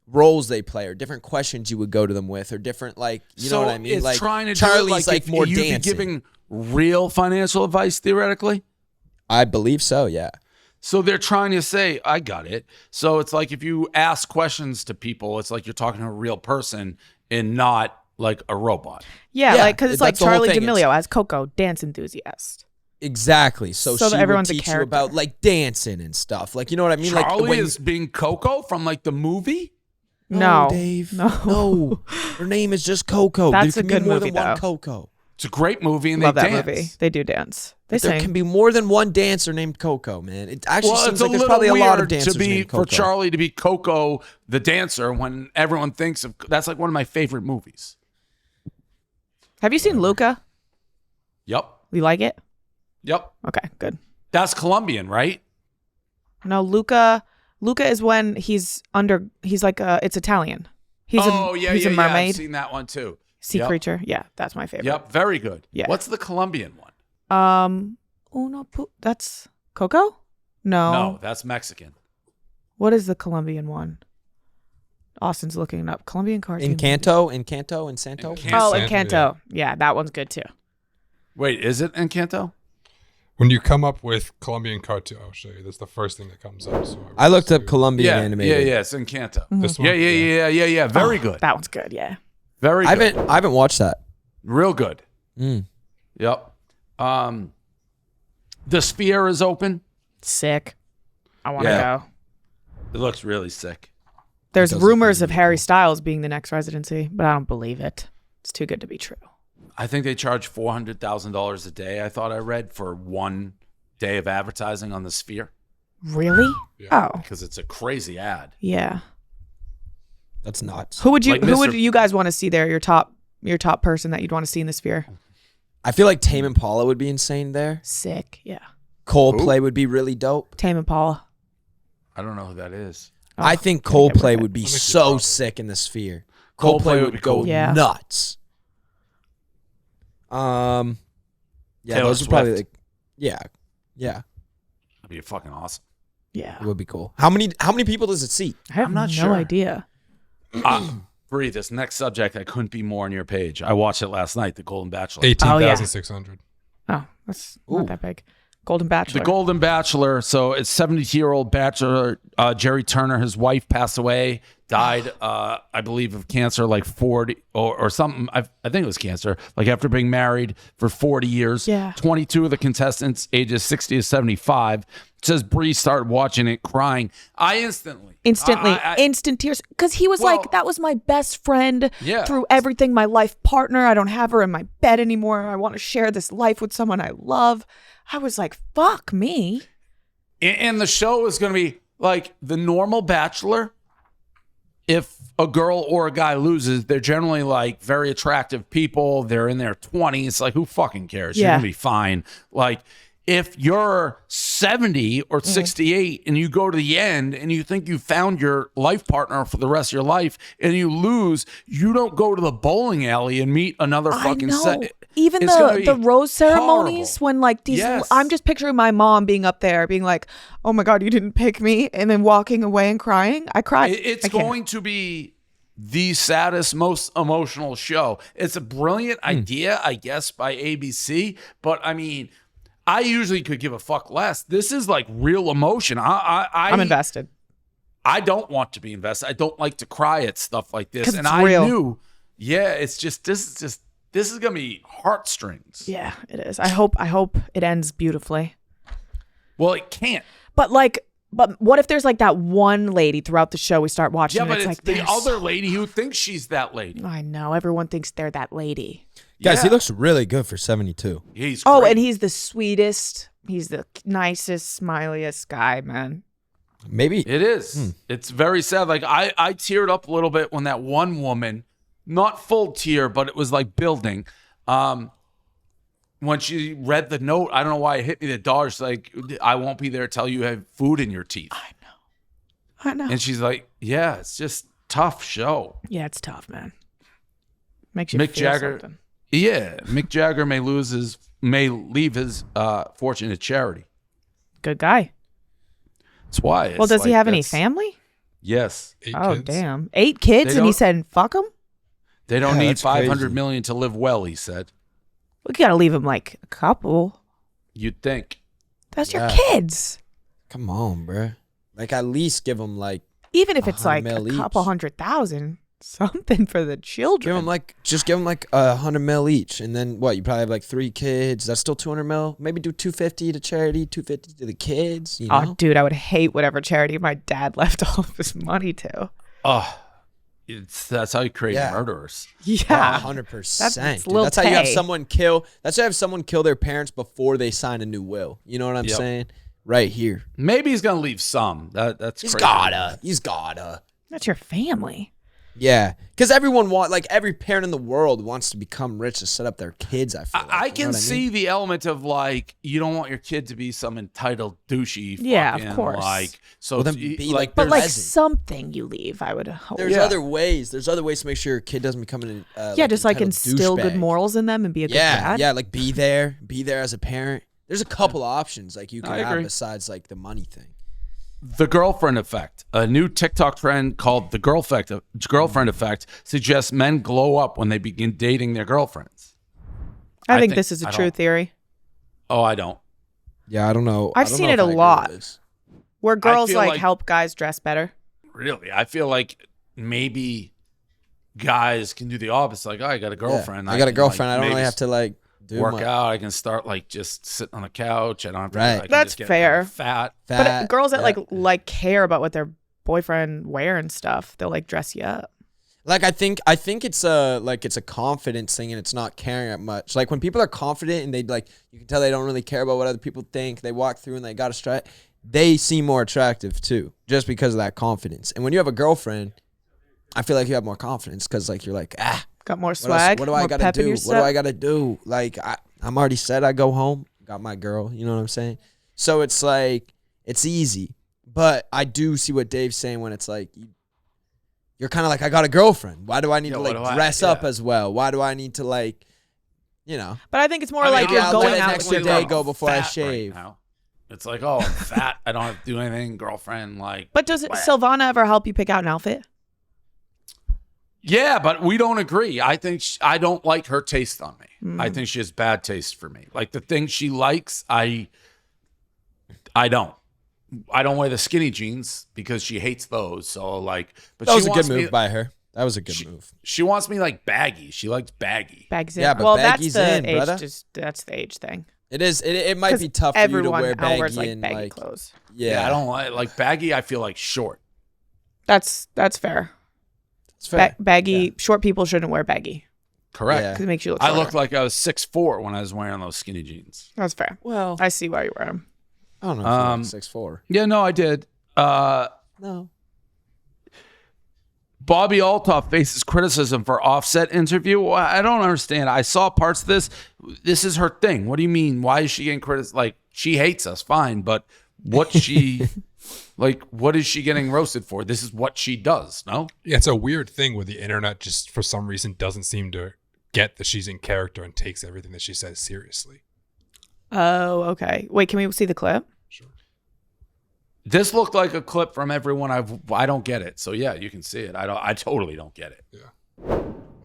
roles they play or different questions you would go to them with or different like, you know what I mean? It's Like trying to Charlie's do it like more you'd dancing. be giving real financial advice theoretically? I believe so, yeah. So they're trying to say, I got it. So it's like if you ask questions to people, it's like you're talking to a real person and not like a robot. Yeah, Yeah, like because it's like that's the whole Charlie thing. D'Amelio as Coco, dance enthusiast. Exactly. So So she everyone's a would teach you character. about like dancing and stuff. Like, you know what I mean? Charlie like when is being Coco from like the movie? No, Dave. no. No. Her name is just Coco. That's there a can good be more movie, than one though. Coco. It's a great movie and Love they that dance. movie. They do dance. They There sing. can be more than one dancer named Coco, man. It actually Well, seems it's a like there's little probably a weird lot of dancers to be named Coco. for Charlie to be Coco the dancer when everyone thinks of that's like one of my favorite movies. Have you seen Luca? Yep. You like it? Yep. Okay, good. That's Colombian, right? No, Luca is when he's like it's Italian. He's he's a mermaid, I've seen that one too. sea Yep. creature. Yeah, that's my favorite. Yep, very good. Yeah. What's the Colombian one? That's Coco? No, that's Mexican. What is the Colombian one? Austin's looking it up. Colombian cartoon. Encanto, movie. and Santo. Oh, Santo, Encanto. Yeah, that one's good too. Wait, is it Encanto? When you come up with Colombian cartoon, I'll show you. That's the first thing that comes up. So I looked up to- Colombian Yeah, animated. yeah, it's Encanto. This one. Yeah. Very good. That one's good. Yeah. Very I good. haven't watched that. Real good. Mm. Yep. The Sphere is open. Sick. I want to Yeah. go. It looks really sick. There's It does look rumors really of Harry Styles being the next residency, but I don't believe it. It's too good to be true. I think they charge $400,000 a day. I thought I read for one day of advertising on the Sphere Really? Yeah. Oh, because it's a crazy ad. yeah. That's nuts. Who would you Like who would Mr. you guys want to see there? Your top person that you'd want to see in the Sphere? I feel like Tame Impala would be insane there. Sick. Yeah. Coldplay would be really dope. Tame Impala. I don't know who that is. Oh, I think gotta get with Coldplay it. would be Let me see so that. sick in the Sphere. Coldplay Coldplay would be would go cool. Yeah. nuts. Yeah, Taylor those are probably Swift. like, yeah, That'd be fucking awesome. Yeah. it would be cool. How many people does it seat? I have I'm not no sure. idea. Bree, this next subject, I couldn't be more on your page. I watched it last night, The Golden Bachelor. 18,600. Oh, that's Ooh. not that big. Golden Bachelor. The Golden Bachelor. So it's 72-year-old bachelor Jerry Turner. His wife passed away, died, I believe, of cancer, like 40 or something. I think it was cancer. Like after being married for 40 years. Yeah. 22 of the contestants, ages 60 to 75. It says Bree started watching it, crying. I instantly, instant tears, because he was Well- like, that was my best friend Yeah. through everything, my life partner. I don't have her in my bed anymore. I want to share this life with someone I love. I was like, fuck me. And the show is going to be like the normal Bachelor. If a girl or a guy loses, they're generally like very attractive people. They're in their 20s. Like, who fucking cares? You're Yeah. going to be fine. Like, if you're 70 or 68 and you go to the end and you think you found your life partner for the rest of your life and you lose, you don't go to the bowling alley and meet another fucking I know. set. Even It's gonna the be rose ceremonies horrible. when like these, Yes. I'm just picturing my mom being up there being like, oh my God, you didn't pick me. And then walking away and crying. I cried. It's I can't. going to be the saddest, most emotional show. It's a brilliant idea, I guess, by ABC. But I mean, I usually could give a fuck less. This is like real emotion. I'm invested. I don't want to be invested. I don't like to cry at stuff like this. 'Cause And it's I real. knew, it's just this is gonna be heartstrings. Yeah, it is. I hope it ends beautifully. Well, it can't. But what if there's like that one lady throughout the show we start watching? Yeah, and but it's it's like the they're other so- lady who thinks she's that lady. I know. Everyone thinks they're that lady. Guys, Yeah. he looks really good for 72. He's Oh, great. and he's the sweetest. He's the nicest, smiliest guy, man. Maybe It is. It's very sad. Like I teared up a little bit when that one woman, not full tear, but it was like building. When she read the note, I don't know why it hit me the dollar. She's like, I won't be there till you have food in your teeth. I know. And she's like, yeah, it's just tough show. Yeah, it's tough, man. Makes you Mick feel Jagger, something. Yeah, Mick Jagger may leave his fortune to charity. Good guy. That's why. Well, does he have any family? Yes. 8 Oh, kids. damn. 8 kids, and he said, fuck them? They don't need that's 500 crazy. million to live well, he said. We got to leave him like a couple. You'd think. That's your Yeah. kids. Come on, bruh. Like, at least give them, like, Even if it's like 100 a mil couple each. 100,000, something for the children. give them, like, just give them, like, 100 mil each. And then, what, you probably have, like, 3 kids. That's still 200 mil. Maybe do 250 to charity, 250 to the kids, you know? Oh, dude, I would hate whatever charity my dad left all of his money to. Oh, that's how you create Yeah. murderers. Yeah. 100%. That's dude. Lil That's how you have Tay. someone kill. That's how you have someone kill their parents before they sign a new will. You know what I'm Yep. saying? Right here. Maybe he's going to leave some. That's He's crazy. gotta. He's gotta. That's your family. Yeah, because everyone like every parent in the world wants to become rich to set up their kids. I feel like. I You know can what see mean? the element of like you don't want your kid to be some entitled douchey. Yeah, of fucking, course. Like so, Well, then you- be like But like Present. something you leave, I would hope. There's Yeah. other ways. There's other ways to make sure your kid doesn't become an Yeah, just like entitled instill good douchebag. morals in them and be a good Yeah, dad. yeah, like be there as a parent. There's a couple options like you can I have agree. besides like the money thing. The girlfriend effect, a new TikTok trend called the girlfriend effect, suggests men glow up when they begin dating their girlfriends. I I think think- this is a I true don't- theory. Oh, I don't. Yeah, I don't know. I've I don't seen know it if a I agree lot. with this. Where girls feel like like- help guys dress better. Really, I feel like maybe guys can do the opposite. Like, oh, I got a girlfriend. I got a can, girlfriend. like, I don't really maybe have to like do work much. out. I can start like just sitting on the couch. I don't have to. Right. I can That's just get fair. Fat. But Fat, girls that yeah. like care about what their boyfriend wear and stuff, they'll like dress you up. Like I think it's a confidence thing and it's not caring that much. Like when people are confident and they like you can tell they don't really care about what other people think. They walk through and they got a strut. They seem more attractive too, just because of that confidence. And when you have a girlfriend, I feel like you have more confidence because like you're like Got more what, swag. what do I more gotta pep in do? your What do step. I gotta do? Like I'm already set. I go home, got my girl. You know what I'm saying? So it's like it's easy. But I do see what Dave's saying when it's like you're kind of like I got a girlfriend. Why do I need Yeah, to what like do I- dress up yeah. as well? Why do I need to like, you know? But I think it's more I mean, like maybe you're I'll going let out next with your day girl. go before I Fat shave. Right now. It's like, oh, I'm fat. I don't have to do anything. Girlfriend, like. But does Silvana ever help you pick out an outfit? Yeah, but we don't agree. I think I don't like her taste on me. I think she has bad taste for me. Like the things she likes, I don't. I don't wear the skinny jeans because she hates those. So like, but That she was a good wants move me, by her. That was a good move. She wants me like baggy. She likes baggy. Bags in. Yeah, but well, baggy's that's the in, age. brother. That's the age thing. It is. It might 'Cause be tough for you to everyone wear now baggy wears like and baggy like clothes. Yeah, I don't like baggy. I feel like short. That's fair. It's fair. Baggy. Short people shouldn't wear baggy Correct. Yeah. because it makes you look. I Shorter. looked like I was 6'4" when I was wearing those skinny jeans. That's fair. Well, I see why you wear them. I don't know. If you're like 6'4". Yeah, no, I did. No. Bobbi Althoff faces criticism for Offset interview. Well, I don't understand. I saw parts of this. This is her thing. What do you mean? Why is she getting criticized? Like, she hates us, fine, but what she, like, what is she getting roasted for? This is what she does, no? Yeah, it's a weird thing where the internet just for some reason doesn't seem to get that she's in character and takes everything that she says seriously. Oh, okay. Wait, can we see the clip? This looked like a clip from everyone I don't get it. So yeah, you can see it. I totally don't get it.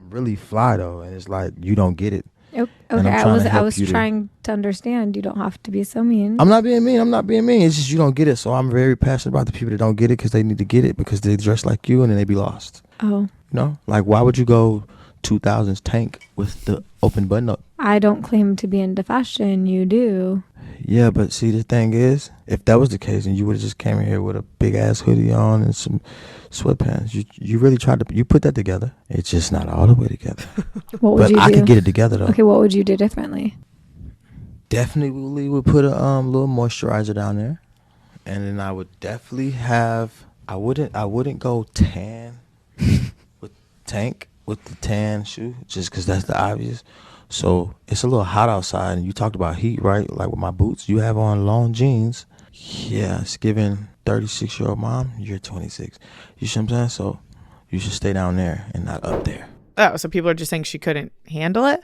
Really fly though, and it's like you don't get it. Okay, And I'm I trying was to help you to- trying to understand. You don't have to be so mean. I'm not being mean. It's just you don't get it. So I'm very passionate about the people that don't get it because they need to get it because they dress like you and then they be lost. Oh, You know, like why would you go 2000s tank with the open button up? I don't claim to be into fashion. You do. Yeah, but see, the thing is, if that was the case, and you would have just came in here with a big ass hoodie on and some sweatpants, you really tried to put that together. It's just not all the way together. What would But you I do? could get it together though. Okay, what would you do differently? Definitely would put a little moisturizer down there, and then I would definitely have. I wouldn't go tan with tank with the tan shoe just because that's the obvious. So it's a little hot outside, and you talked about heat, right? Like with my boots, you have on long jeans. Yeah, it's giving 36-year-old mom. You're 26. You see what I'm saying? So you should stay down there and not up there. Oh, so people are just saying she couldn't handle it?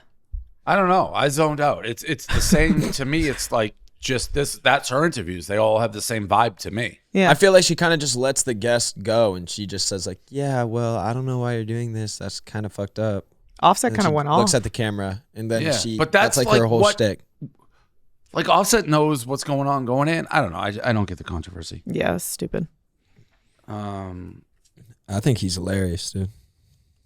I don't know. I zoned out. It's the same to me. It's like just this. That's her interviews. They all have the same vibe to me. Yeah. I feel like she kind of just lets the guest go, and she just says like, "Yeah, well, I don't know why you're doing this. That's kind of fucked up." Offset kind of went off. Looks at the camera, and then but that's like like her whole what- shtick. Like Offset knows what's going on going in. I don't know. I don't get the controversy. Yeah, stupid. I think he's hilarious, dude.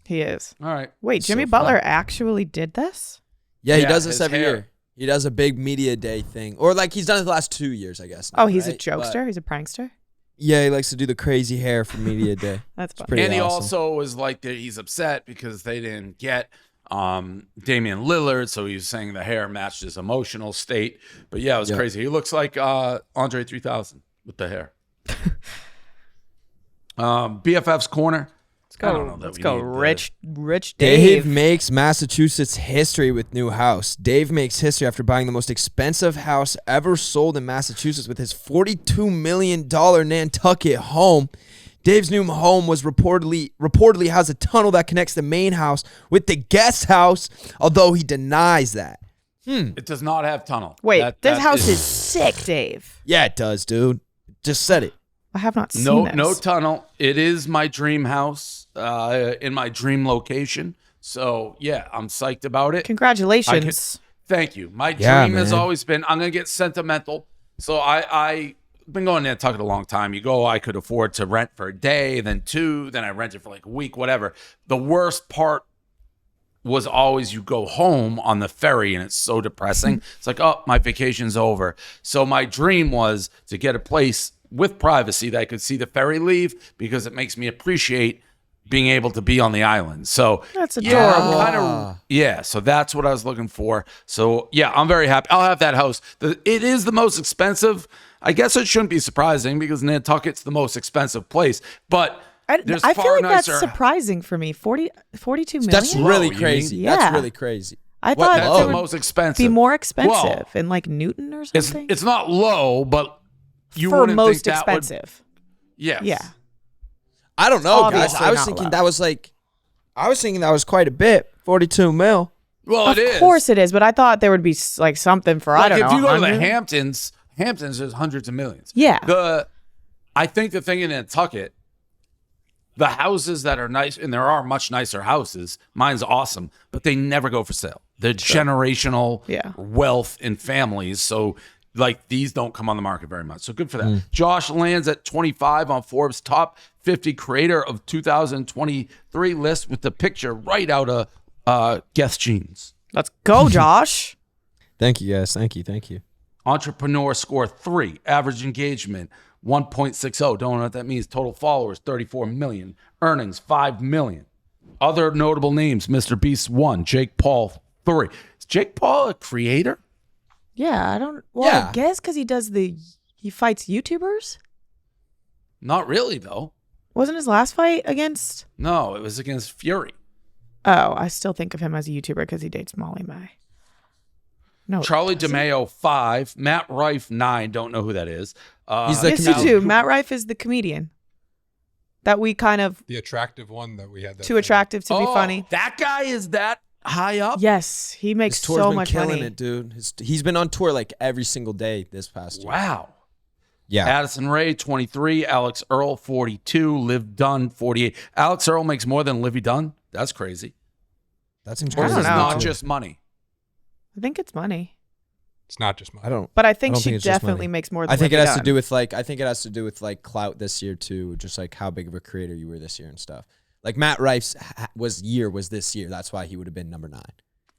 He is. All right. Wait, So Jimmy fun. Butler actually did this? Yeah, he Yeah, does this his every hair. year. He does a big media day thing, or like he's done it the last 2 years, I guess. Oh, now, he's a right? jokester? But- He's a prankster? yeah, he likes to do the crazy hair for media day. That's It's fun. pretty And he awesome. also was like that he's upset because they didn't get Damian Lillard, so he was saying the hair matched his emotional state. But yeah, it was crazy. He looks like Andre 3000 with the hair. BFF's corner. I don't know that Let's we go, need Rich Dave Dave. makes Massachusetts history with new house. Dave makes history after buying the most expensive house ever sold in Massachusetts with his $42 million Nantucket home. Dave's new home was reportedly has a tunnel that connects the main house with the guest house, although he denies that. It does not have tunnel. Wait, That this house is sick, Dave. Yeah, it does, dude. Just said it. I have not seen this. no tunnel. It is my dream house in my dream location. So yeah, I'm psyched about it. Congratulations. Thank you. My Yeah, dream has man. always been I'm gonna get sentimental. So I been going to Nantucket a long time. You go, I could afford to rent for a day, then 2, then I rented for like a week, whatever. The worst part was always you go home on the ferry and it's so depressing. It's like, oh, my vacation's over. So my dream was to get a place with privacy that I could see the ferry leave because it makes me appreciate being able to be on the island. So That's yeah, adorable. kind of, yeah. So that's what I was looking for. So yeah, I'm very happy. I'll have that house. It is the most expensive. I guess it shouldn't be surprising because Nantucket's the most expensive place, but there's I far feel like nicer. that's surprising for me. 42 million? That's really Low, you crazy. mean? That's Yeah. really crazy. I What, thought That's there the would most expensive. be more expensive Well, in like Newton or it's something. it's not low, but you for wouldn't most think that would- expensive. Yes. Yeah. I don't know, guys. Obviously I was not thinking low. that was quite a bit. 42 mil. Well, Of it is. course it is, but I thought there would be like something for, I Like don't know. if you go to the 100? Hamptons, there's hundreds of millions. Yeah. I think the thing in Nantucket, the houses that are nice, and there are much nicer houses. Mine's awesome, but they never go for sale. They're generational wealth in families. So like these don't come on the market very much. So good for that. Josh lands at 25 on Forbes' top 50 creator of 2023 list with the picture right out of Guess Jeans. Let's go, Josh. Thank you, guys. Thank you. Entrepreneur score 3, average engagement 1.60. Don't know what that means. Total followers 34 million, earnings 5 million. Other notable names: Mr. Beast 1, Jake Paul 3. Is Jake Paul a creator? Yeah, I don't. Well, Yeah. I guess because he fights YouTubers. Not really though. Wasn't his last fight against? No, it was against Fury. Oh, I still think of him as a YouTuber because he dates Molly May. No, Charlie does he? DeMeo 5, Matt Rife 9. Don't know who that is. He's the Yes, you comedian. do. Matt Rife is the comedian that we kind of The attractive one that we had. too attractive to be funny. That guy is that high up. Yes, he makes His tour's so been much killing money. it, dude. He's been on tour like every single day this past year. Wow. Yeah. Addison Ray 23, Alex Earl 42, Liv Dunn 48. Alex Earl makes more than Livy Dunn. That's crazy. That seems Or I is don't this know. not just money? I think it's money, It's not just money. I don't. but I think don't she think it's just definitely money. makes more than I think it Livy has to Dunn. do with like. I think it has to do with like clout this year too, just like how big of a creator you were this year and stuff. Like Matt Rife's was this year. That's why he would have been number 9.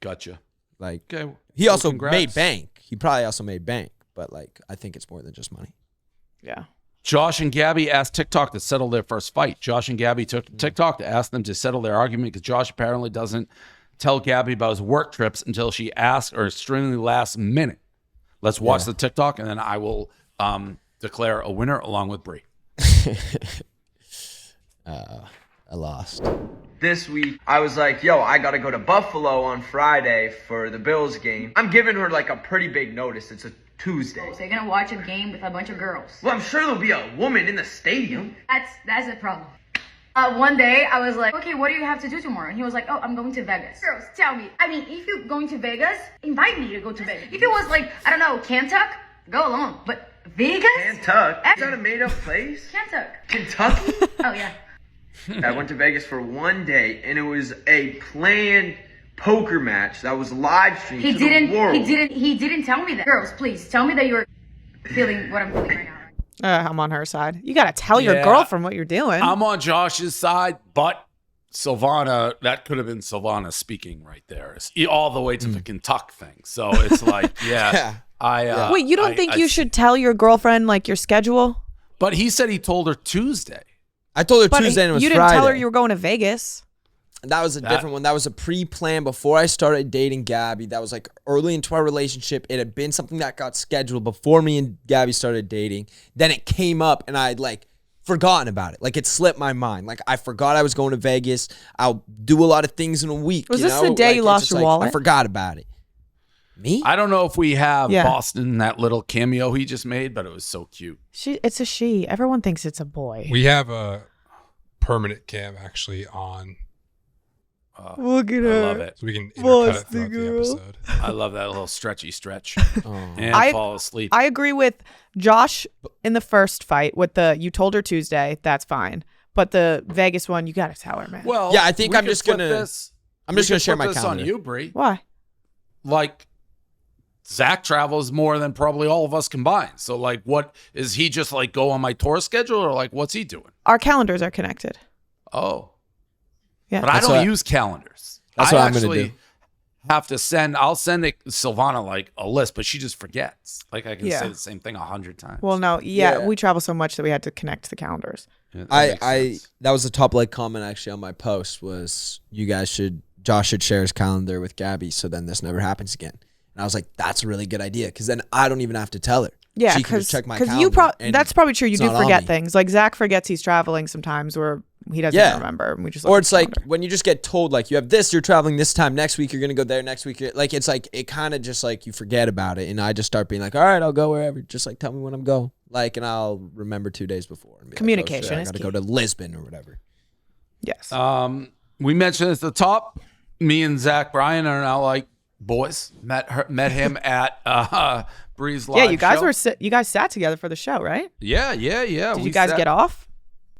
Gotcha. Like Okay. he Well, also congrats. made bank. He probably also made bank, but like I think it's more than just money. Yeah. Josh and Gabby asked TikTok to settle their first fight. Josh and Gabby took to TikTok to ask them to settle their argument because Josh apparently doesn't tell Gabby about his work trips until she asks or extremely last minute. Let's watch the TikTok and then I will declare a winner along with Bree. I lost. This week, I was like, yo, I gotta go to Buffalo on Friday for the Bills game. I'm giving her like a pretty big notice. It's a Tuesday. So you're gonna watch a game with a bunch of girls. Well, I'm sure there'll be a woman in the stadium. That's the problem. One day I was like, okay, what do you have to do tomorrow? And he was like, oh, I'm going to Vegas. Girls, tell me. I mean, if you're going to Vegas, invite me to go to Vegas. If it was like, I don't know, Kentuck, go along. But Vegas? Kentuck? Is that a made-up place? Kentuck. Kentucky? Oh, yeah. I went to Vegas for one day, and it was a planned poker match that was live streamed to the world. He didn't tell me that. Girls, please, tell me that you're feeling what I'm feeling right now. I'm on her side. You got to tell your girlfriend what you're doing. I'm on Josh's side, but Silvana, that could have been Silvana speaking right there, all the way to the Kentucky thing. So it's like, Wait, you don't think you should tell your girlfriend like your schedule? But he said he told her Tuesday. I told her Tuesday and it was you didn't Friday. tell her you were going to Vegas. That was a different one. That was a pre-plan before I started dating Gabby. That was like early into our relationship. It had been something that got scheduled before me and Gabby started dating. Then it came up and I'd like forgotten about it. Like it slipped my mind. Like I forgot I was going to Vegas. I'll do a lot of things in a week. Was this the day you lost your wallet? I forgot about it. Me? I don't know if we have Boston, that little cameo he just made, but it was so cute. It's a she. Everyone thinks it's a boy. We have a permanent cam actually on. Look at her. I love it. So we can intercut it throughout the episode. I love that little stretchy stretch. And fall asleep. I agree with Josh in the first fight with you told her Tuesday, that's fine. But the Vegas one, you got to tell her, man. Well, yeah, I think I'm just going to share my this calendar. on you, Bree. Why? Like, Zach travels more than probably all of us combined. So, like, what is he just like go on my tour schedule or like what's he doing? Our calendars are connected. Oh. Yeah. But I don't use calendars. That's what I'm going to do. I'll send Silvana like a list, but she just forgets. Like I can say the same thing 100 times. Well, no, we travel so much that we had to connect the calendars. Yeah, that was the top like comment actually on my post was Josh should share his calendar with Gabby so then this never happens again. And I was like, that's a really good idea because then I don't even have to tell her. Yeah, she can just check my calendar. That's probably true. You do forget things. Like Zach forgets he's traveling sometimes where he doesn't remember. And we just or it's like when you just get told like you have this, you're traveling this time, next week you're gonna go there, next week like it's like it kind of just like you forget about it, and I just start being like, all right, I'll go wherever. Just like tell me when I'm going, like, and I'll remember 2 days before. And be communication. Like, I gotta go to Lisbon or whatever. Yes. We mentioned at the top, me and Zach Bryan are now like boys. Met him at Bree's live. Yeah, you guys sat together for the show, right? Yeah. Did you guys get off?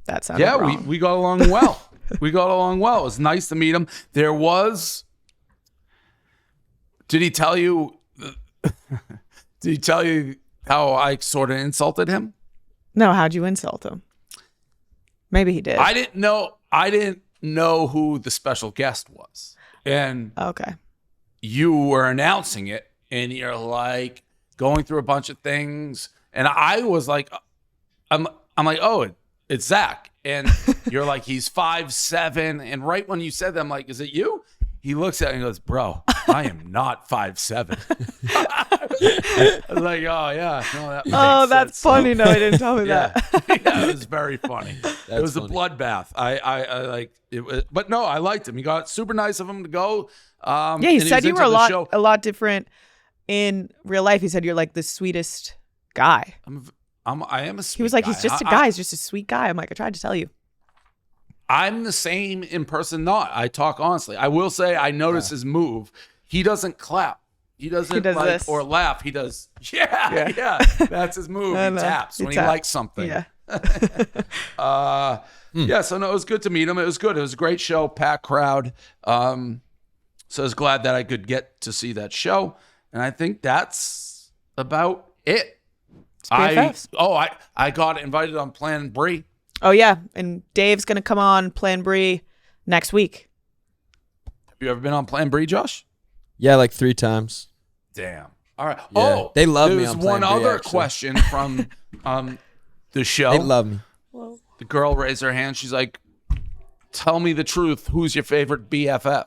That sounded wrong. we got along well. We got along well. It was nice to meet him. There was. Did he tell you? Did he tell you how I sort of insulted him? No, how'd you insult him? Maybe he did. I didn't know who the special guest was, and okay, you were announcing it, and you're like going through a bunch of things, and I was like, I'm like, oh, it's Zach, and you're like, he's 5'7", and right when you said that, I'm like, is it you? He looks at me and goes, bro, I am not 5'7". I was like, oh yeah, no, that makes that's sense. funny. No, he didn't tell me that. Yeah, it was very funny. It was a bloodbath. I like it was, but no, I liked him. He got super nice of him to go. He said you were a lot different in real life. He said you're like the sweetest guy. I am a sweet guy. He was like, he's just a guy. He's just a sweet guy. I'm like, I tried to tell you. I'm the same in person, not. I talk honestly. I will say I notice his move. He doesn't clap. He does like this. Or laugh. He does, yeah. That's his move. He taps when he likes something. Yeah. Yeah, so no, it was good to meet him. It was good. It was a great show, packed crowd. So I was glad that I could get to see that show. And I think that's about it. BFFs. I got invited on Plan Bree. Oh yeah, and Dave's gonna come on Plan Bree next week. Have you ever been on Plan Bree, Josh? Yeah, like 3 times. Damn. All right. Yeah. Oh, they love me There's on one Plan B, other actually. question from the show. They love me. The girl raised her hand. She's like, "Tell me the truth. Who's your favorite BFF?"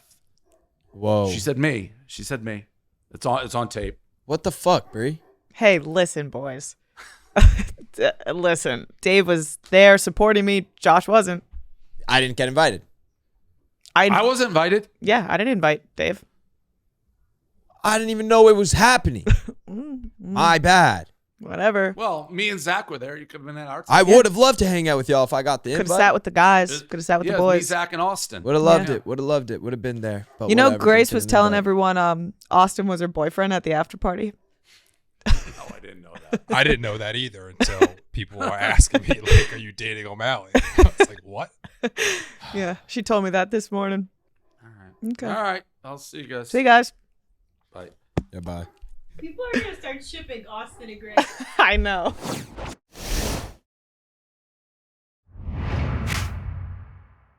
Whoa. She said me. It's on tape. What the fuck, Bree? Hey, listen, boys. Listen, Dave was there supporting me. Josh wasn't. I didn't get invited. I wasn't invited. Yeah, I didn't invite Dave. I didn't even know it was happening. My bad. Whatever. Well, me and Zach were there. You could have been at our team. I would have loved to hang out with y'all if I got the invite. Could have sat with the guys. Could have sat with the Me, boys. Zach, and Austin. Would have loved it. Would have loved it. Would have been there. But You know, whatever, Grace didn't was telling invite. everyone Austin was her boyfriend at the after party. Oh, I didn't know that. I didn't know that either until people were asking me, like, are you dating O'Malley? I was like, what? Yeah, she told me that this morning. All right. Okay. All right. I'll see you guys. See you guys. Bye. Yeah, bye. People are gonna start shipping Austin and Grace. I know.